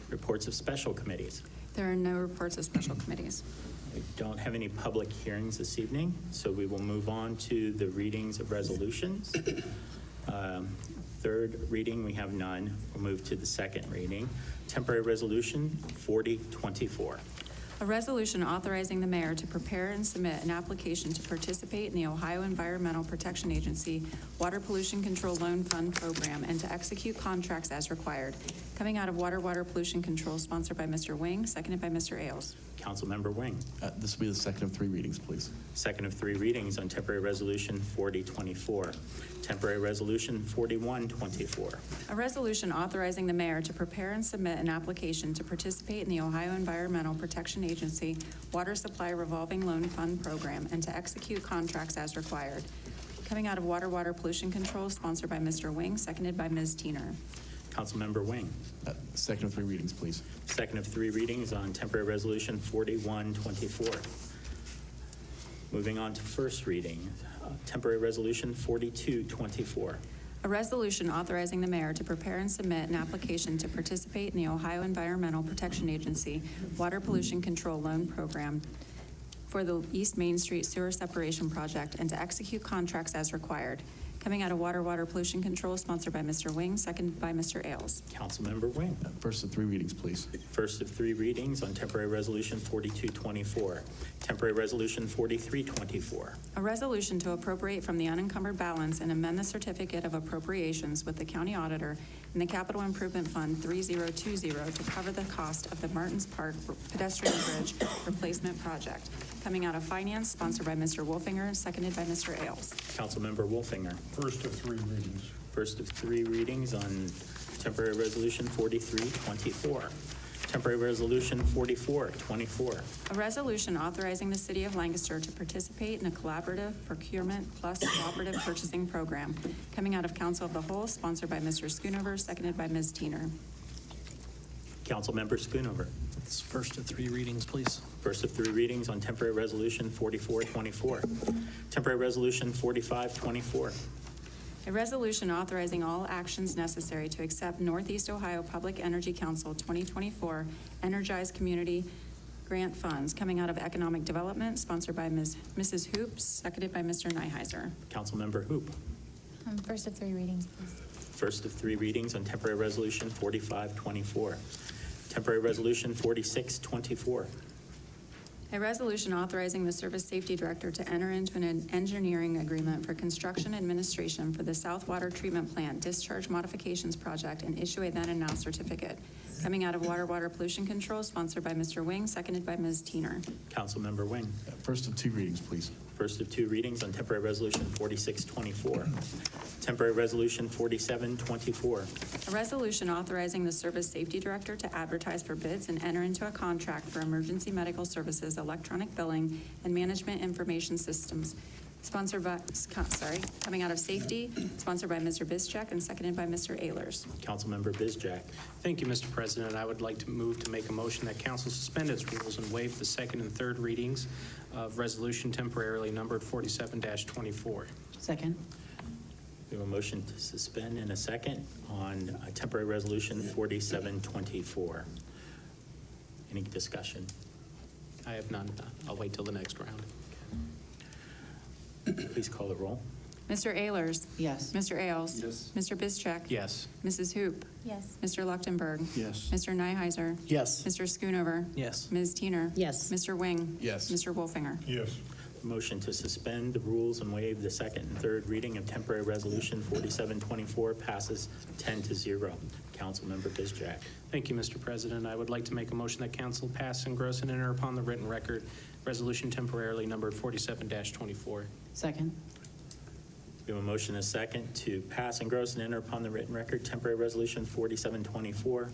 Reports of special committees. There are no reports of special committees. We don't have any public hearings this evening, so we will move on to the readings of resolutions. Third reading, we have none. We'll move to the second reading. Temporary Resolution 4024. A resolution authorizing the mayor to prepare and submit an application to participate in the Ohio Environmental Protection Agency Water Pollution Control Loan Fund Program and to execute contracts as required. Coming out of Water Pollution Control, sponsored by Mr. Wing, seconded by Mr. Ailes. Councilmember Wing. This will be the second of three readings, please. Second of three readings on Temporary Resolution 4024. Temporary Resolution 4124. A resolution authorizing the mayor to prepare and submit an application to participate in the Ohio Environmental Protection Agency Water Supply Revolving Loan Fund Program and to execute contracts as required. Coming out of Water Pollution Control, sponsored by Mr. Wing, seconded by Ms. Teener. Councilmember Wing. Second of three readings, please. Second of three readings on Temporary Resolution 4124. Moving on to first reading, Temporary Resolution 4224. A resolution authorizing the mayor to prepare and submit an application to participate in the Ohio Environmental Protection Agency Water Pollution Control Loan Program for the East Main Street Sewer Separation Project and to execute contracts as required. Coming out of Water Pollution Control, sponsored by Mr. Wing, seconded by Mr. Ailes. Councilmember Wing. First of three readings, please. First of three readings on Temporary Resolution 4224. Temporary Resolution 4324. A resolution to appropriate from the unencumbered balance and amend the certificate of appropriations with the county auditor in the Capital Improvement Fund 3020 to cover the cost of the Martins Park pedestrian bridge replacement project. Coming out of finance, sponsored by Mr. Wolfinger, seconded by Mr. Ailes. Councilmember Wolfinger. First of three readings. First of three readings on Temporary Resolution 4324. Temporary Resolution 4424. A resolution authorizing the City of Lancaster to participate in a collaborative procurement plus cooperative purchasing program. Coming out of Council of the Whole, sponsored by Mr. Schoonover, seconded by Ms. Teener. Councilmember Schoonover. It's first of three readings, please. First of three readings on Temporary Resolution 4424. Temporary Resolution 4524. A resolution authorizing all actions necessary to accept Northeast Ohio Public Energy Council 2024 Energized Community Grant Funds coming out of Economic Development, sponsored by Mrs. Hoops, seconded by Mr. Nyheiser. Councilmember Hoop. First of three readings, please. First of three readings on Temporary Resolution 4524. Temporary Resolution 4624. A resolution authorizing the Service Safety Director to enter into an engineering agreement for construction administration for the South Water Treatment Plant Discharge Modifications Project and issue a then and now certificate. Coming out of Water Pollution Control, sponsored by Mr. Wing, seconded by Ms. Teener. Councilmember Wing. First of two readings, please. First of two readings on Temporary Resolution 4624. Temporary Resolution 4724. A resolution authorizing the Service Safety Director to advertise for bids and enter into a contract for emergency medical services, electronic billing, and management information systems. Coming out of Safety, sponsored by Mr. Bizcheck and seconded by Mr. Ehlers. Councilmember Bizjack. Thank you, Mr. President. I would like to move to make a motion that council suspend its rules and waive the second and third readings of resolution temporarily numbered 47-24. Second. We have a motion to suspend in a second on Temporary Resolution 4724. Any discussion? I have none. I'll wait till the next round. Please call the roll. Mr. Ehlers. Yes. Mr. Ailes. Yes. Mr. Bizcheck. Yes. Mrs. Hoop. Yes. Mr. Leuchtenberg. Yes. Mr. Nyheiser. Yes. Mr. Schoonover. Yes. Ms. Teener. Yes. Mr. Wing. Yes. Mr. Wolfinger. Yes. Motion to suspend the rules and waive the second and third reading of Temporary Resolution 4724 passes 10-0. Councilmember Bizjack. Thank you, Mr. President. I would like to make a motion that council pass, engross, and enter upon the written record resolution temporarily numbered 47-24. Second. We have a motion and a second to pass, engross, and enter upon the written record Temporary Resolution 4724.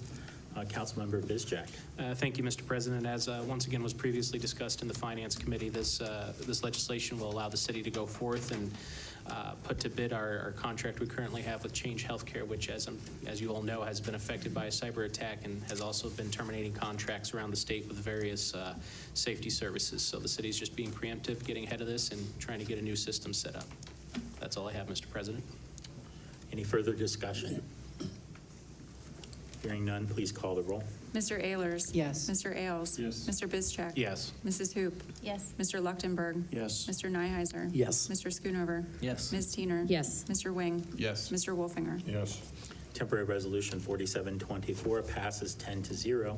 Councilmember Bizjack. Thank you, Mr. President. As once again was previously discussed in the Finance Committee, this legislation will allow the city to go forth and put to bid our contract we currently have with Change Healthcare, which, as you all know, has been affected by a cyber attack and has also been terminating contracts around the state with various safety services. So the city is just being preemptive, getting ahead of this, and trying to get a new system set up. That's all I have, Mr. President. Any further discussion? Hearing none, please call the roll. Mr. Ehlers. Yes. Mr. Ailes. Yes. Mr. Bizcheck. Yes. Mrs. Hoop. Yes. Mr. Leuchtenberg. Yes. Mr. Nyheiser. Yes. Mr. Schoonover. Yes. Ms. Teener. Yes. Mr. Wing. Yes. Mr. Wolfinger. Yes. Temporary Resolution 4724 passes 10-0.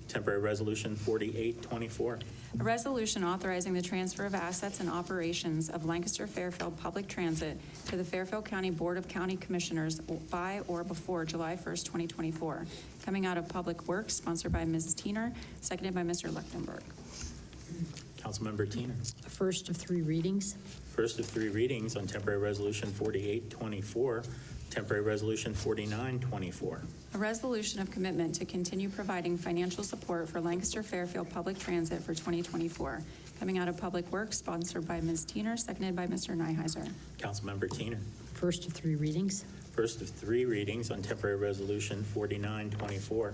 Temporary Resolution 4824. A resolution authorizing the transfer of assets and operations of Lancaster Fairfield Public Transit to the Fairfield County Board of County Commissioners by or before July 1st, 2024. Coming out of Public Works, sponsored by Mrs. Teener, seconded by Mr. Leuchtenberg. Councilmember Teener. First of three readings. First of three readings on Temporary Resolution 4824. Temporary Resolution 4924. A resolution of commitment to continue providing financial support for Lancaster Fairfield Public Transit for 2024. Coming out of Public Works, sponsored by Ms. Teener, seconded by Mr. Nyheiser. Councilmember Teener. First of three readings. First of three readings on Temporary Resolution 4924.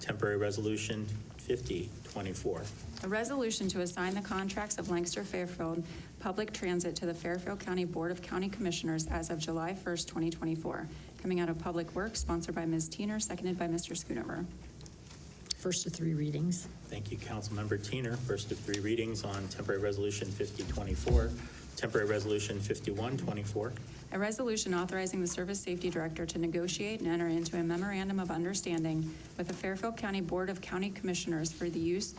Temporary Resolution 5024. A resolution to assign the contracts of Lancaster Fairfield Public Transit to the Fairfield County Board of County Commissioners as of July 1st, 2024. Coming out of Public Works, sponsored by Ms. Teener, seconded by Mr. Schoonover. First of three readings. Thank you, Councilmember Teener. First of three readings on Temporary Resolution 5024. Temporary Resolution 5124. A resolution authorizing the Service Safety Director to negotiate and enter into a memorandum of understanding with the Fairfield County Board of County Commissioners for the use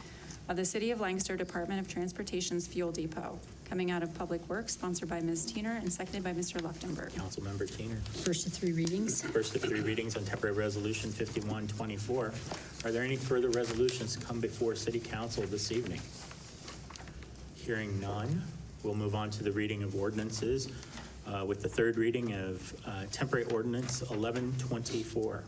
of the City of Lancaster Department of Transportation's Fuel Depot, coming out of Public Works, sponsored by Ms. Teener and seconded by Mr. Lechtenberg. Councilmember Teener. First of three readings. First of three readings on temporary resolution 5124. Are there any further resolutions to come before City Council this evening? Hearing none, we'll move on to the reading of ordinances with the third reading of temporary ordinance 1124.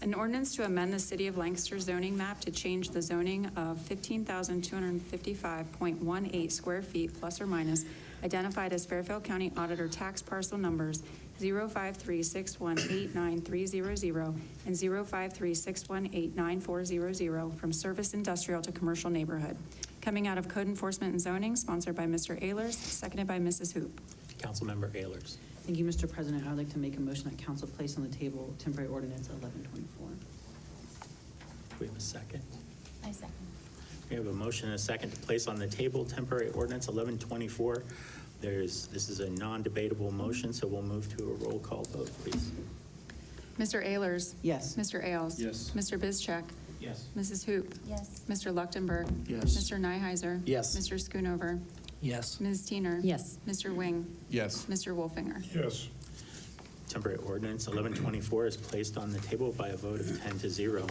An ordinance to amend the City of Lancaster zoning map to change the zoning of 15,255.18 square feet plus or minus, identified as Fairfield County Auditor Tax Parcel Numbers 053618930 and 053618940 from Service Industrial to Commercial Neighborhood. Coming out of Code Enforcement and Zoning, sponsored by Mr. Ehlers, seconded by Mrs. Hoop. Councilmember Ehlers. Thank you, Mr. President. I would like to make a motion that council place on the table temporary ordinance 1124. We have a second. I second. We have a motion and a second to place on the table temporary ordinance 1124. This is a non-debatable motion, so we'll move to a roll call vote, please. Mr. Ehlers? Yes. Mr. Ailes? Yes. Mr. Bizcheck? Yes. Mrs. Hoop? Yes. Mr. Lechtenberg? Yes. Mr. Nyheiser? Yes. Mr. Schoonover? Yes. Ms. Teener? Yes. Mr. Wing? Yes. Mr. Wolfinger? Yes. Temporary ordinance 1124 is placed on the table by a vote of 10-0.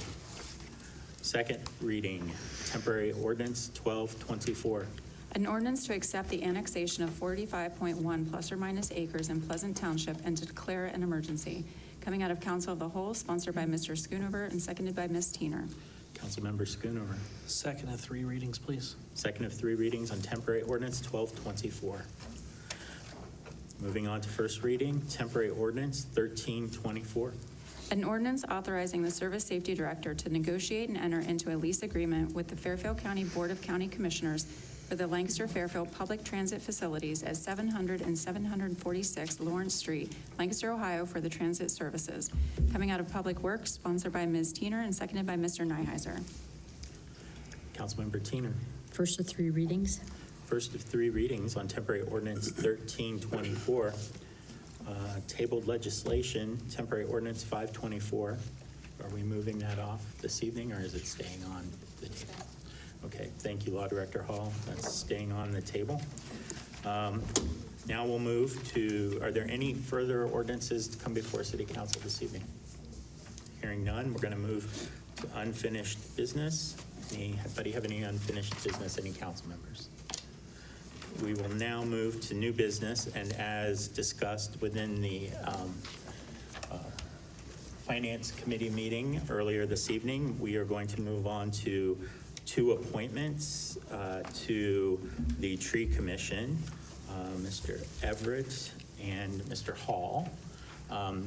Second reading, temporary ordinance 1224. An ordinance to accept the annexation of 45.1 plus or minus acres in Pleasant Township and to declare an emergency. Coming out of Council of the Whole, sponsored by Mr. Schoonover and seconded by Ms. Teener. Councilmember Schoonover. Second of three readings, please. Second of three readings on temporary ordinance 1224. Moving on to first reading, temporary ordinance 1324. An ordinance authorizing the Service Safety Director to negotiate and enter into a lease agreement with the Fairfield County Board of County Commissioners for the Lancaster Fairfield Public Transit Facilities at 700 and 746 Lawrence Street, Lancaster, Ohio, for the transit services. Coming out of Public Works, sponsored by Ms. Teener and seconded by Mr. Nyheiser. Councilmember Teener. First of three readings. First of three readings on temporary ordinance 1324. Tabled legislation, temporary ordinance 524. Are we moving that off this evening, or is it staying on the table? Okay, thank you, Law Director Hall. That's staying on the table. Now we'll move to, are there any further ordinances to come before City Council this evening? Hearing none, we're going to move to unfinished business. Anybody have any unfinished business, any council members? We will now move to new business, and as discussed within the Finance Committee meeting earlier this evening, we are going to move on to two appointments to the Tree Commission, Mr. Everett and Mr. Hall.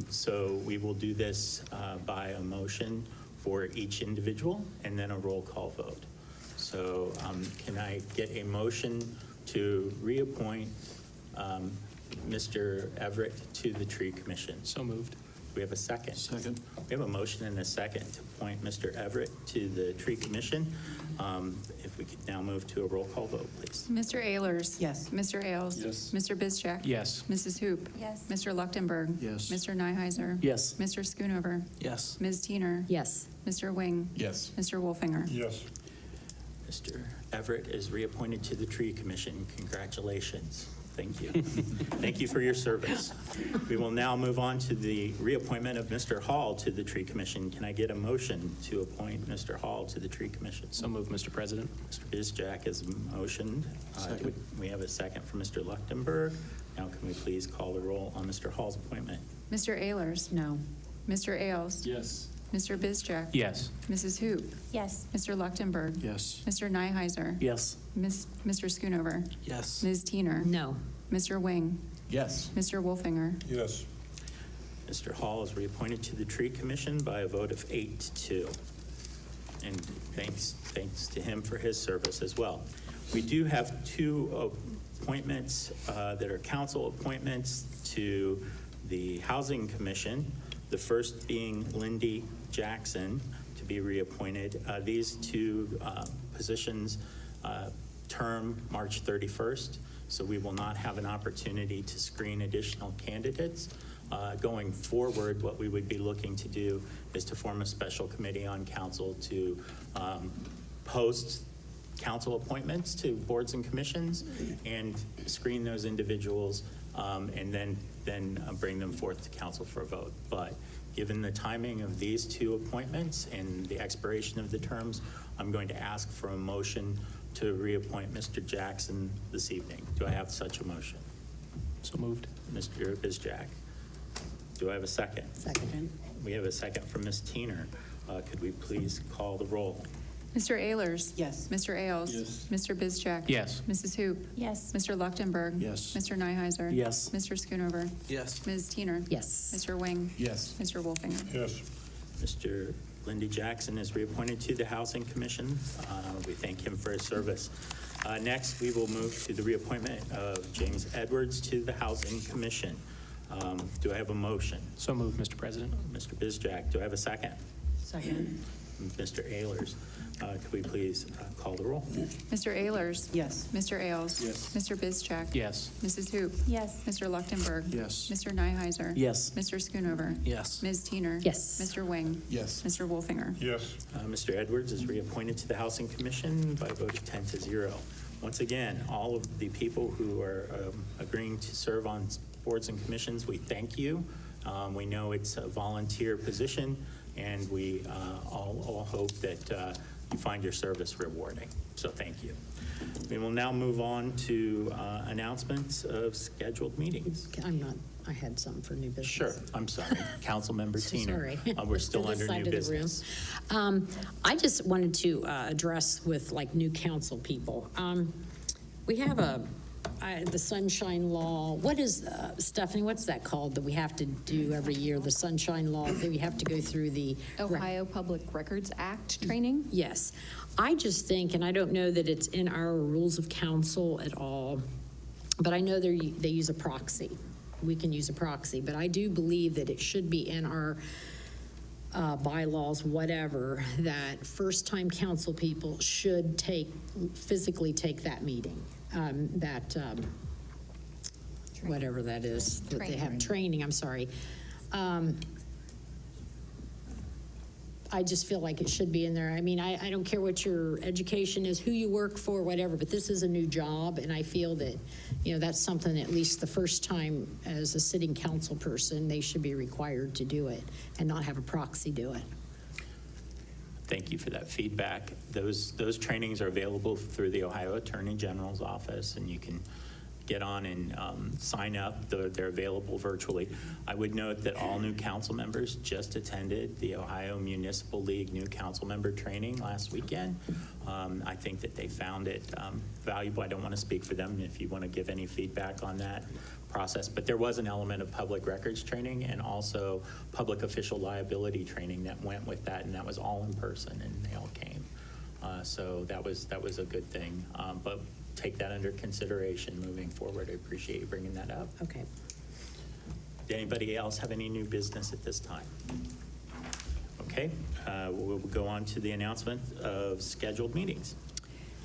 So we will do this by a motion for each individual and then a roll call vote. So can I get a motion to reappoint Mr. Everett to the Tree Commission? So moved. We have a second. Second. We have a motion and a second to appoint Mr. Everett to the Tree Commission. If we could now move to a roll call vote, please. Mr. Ehlers? Yes. Mr. Ailes? Yes. Mr. Bizcheck? Yes. Mrs. Hoop? Yes. Mr. Lechtenberg? Yes. Mr. Nyheiser? Yes. Mr. Schoonover? Yes. Ms. Teener? Yes. Mr. Wing? Yes. Mr. Wolfinger? Yes. Mr. Everett is reappointed to the Tree Commission. Congratulations. Thank you. Thank you for your service. We will now move on to the reappointment of Mr. Hall to the Tree Commission. Can I get a motion to appoint Mr. Hall to the Tree Commission? So moved, Mr. President. Mr. Bizjack has motioned. Second. We have a second from Mr. Lechtenberg. Now can we please call the roll on Mr. Hall's appointment? Mr. Ehlers? No. Mr. Ailes? Yes. Mr. Bizcheck? Yes. Mrs. Hoop? Yes. Mr. Lechtenberg? Yes. Mr. Nyheiser? Yes. Mr. Schoonover? Yes. Ms. Teener? No. Mr. Wing? Yes. Mr. Wolfinger? Yes. Mr. Hall is reappointed to the Tree Commission by a vote of 8-2. And thanks to him for his service as well. We do have two appointments that are council appointments to the Housing Commission, the first being Lindy Jackson to be reappointed. These two positions term March 31st, so we will not have an opportunity to screen additional candidates. Going forward, what we would be looking to do is to form a special committee on council to post council appointments to boards and commissions and screen those individuals and then bring them forth to council for a vote. But given the timing of these two appointments and the expiration of the terms, I'm going to ask for a motion to reappoint Mr. Jackson this evening. Do I have such a motion? So moved. Mr. Bizjack. Do I have a second? Second. We have a second from Ms. Teener. Could we please call the roll? Mr. Ehlers? Yes. Mr. Ailes? Yes. Mr. Bizjack? Yes. Mrs. Hoop? Yes. Mr. Luchtenberg? Yes. Mr. Nyheiser? Yes. Mr. Schoonover? Yes. Ms. Teener? Yes. Mr. Wing? Yes. Mr. Wolfinger? Yes. Mr. Lindy Jackson is reappointed to the Housing Commission. We thank him for his service. Next, we will move to the reappointment of James Edwards to the Housing Commission. Do I have a motion? So moved, Mr. President. Mr. Bizjack, do I have a second? Second. Mr. Ehlers, could we please call the roll? Mr. Ehlers? Yes. Mr. Ailes? Yes. Mr. Bizjack? Yes. Mrs. Hoop? Yes. Mr. Luchtenberg? Yes. Mr. Nyheiser? Yes. Mr. Schoonover? Yes. Ms. Teener? Yes. Mr. Wing? Yes. Mr. Wolfinger? Yes. Mr. Edwards is reappointed to the Housing Commission by a vote of 10-0. Once again, all of the people who are agreeing to serve on boards and commissions, we thank you. We know it's a volunteer position, and we all hope that you find your service rewarding. So thank you. We will now move on to announcements of scheduled meetings. I had something for new business. Sure, I'm sorry. Councilmember Teener. Sorry. We're still To this under side new of the room. business. I just wanted to address with like new council people. We have the sunshine law. What is, Stephanie, what's that called that we have to do every year? The sunshine law that we have to go through the Ohio Public Records Act training? Yes. I just think, and I don't know that it's in our rules of council at all, but I know they use a proxy. We can use a proxy, but I do believe that it should be in our bylaws, whatever, that first-time council people should physically take that meeting, whatever that is, that they have training, I'm sorry. I just feel like it should be in there. I mean, I don't care what your education is, who you work for, whatever, but this is a new job, and I feel that, that's something at least the first time as a sitting council person, they should be required to do it and not have a proxy do it. Thank you for that feedback. Those trainings are available through the Ohio Attorney General's office, and you can get on and sign up. They're available virtually. I would note that all new council members just attended the Ohio Municipal League new council member training last weekend. I think that they found it valuable. I don't want to speak for them if you want to give any feedback on that process, but there was an element of public records training and also public official liability training that went with that, and that was all in person, and they all came. So that was a good thing. But take that under consideration moving forward. I appreciate you bringing that up. Okay. Did anybody else have any new business at this time? Okay, we'll go on to the announcement of scheduled meetings.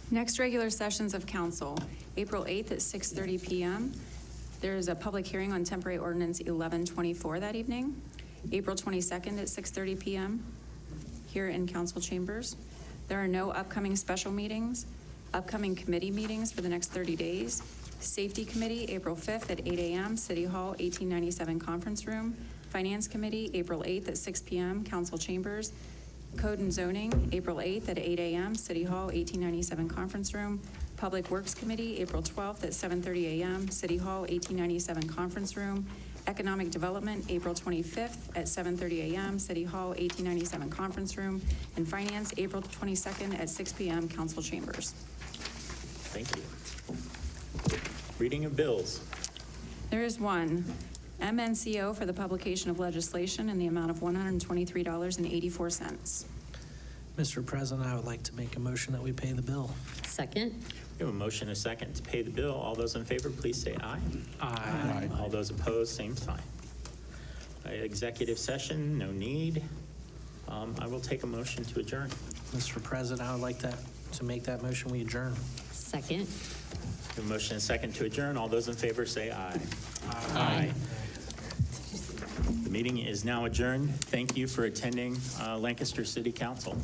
Next regular sessions of council, April 8th at 6:30 p.m. There is a public hearing on temporary ordinance 1124 that evening. April 22nd at 6:30 p.m. here in council chambers. There are no upcoming special meetings. Upcoming committee meetings for the next 30 days. Safety Committee, April 5th at 8 a.m., City Hall, 1897 Conference Room. Finance Committee, April 8th at 6 p.m., Council Chambers. Code and Zoning, April 8th at 8 a.m., City Hall, 1897 Conference Room. Public Works Committee, April 12th at 7:30 a.m., City Hall, 1897 Conference Room. Economic Development, April 25th at 7:30 a.m., City Hall, 1897 Conference Room. And Finance, April 22nd at 6 p.m., Council Chambers. Thank you. Reading of bills. There is one. MNCO for the publication of legislation in the amount of $123.84. Mr. President, I would like to make a motion that we pay the bill. Second. We have a motion and a second to pay the bill. All those in favor, please say aye. Aye. All those opposed, same sign. Executive session, no need. I will take a motion to adjourn. Mr. President, I would like to make that motion, we adjourn. Second. We have a motion and a second to adjourn. All those in favor say aye. Aye. The meeting is now adjourned. Thank you for attending Lancaster City Council.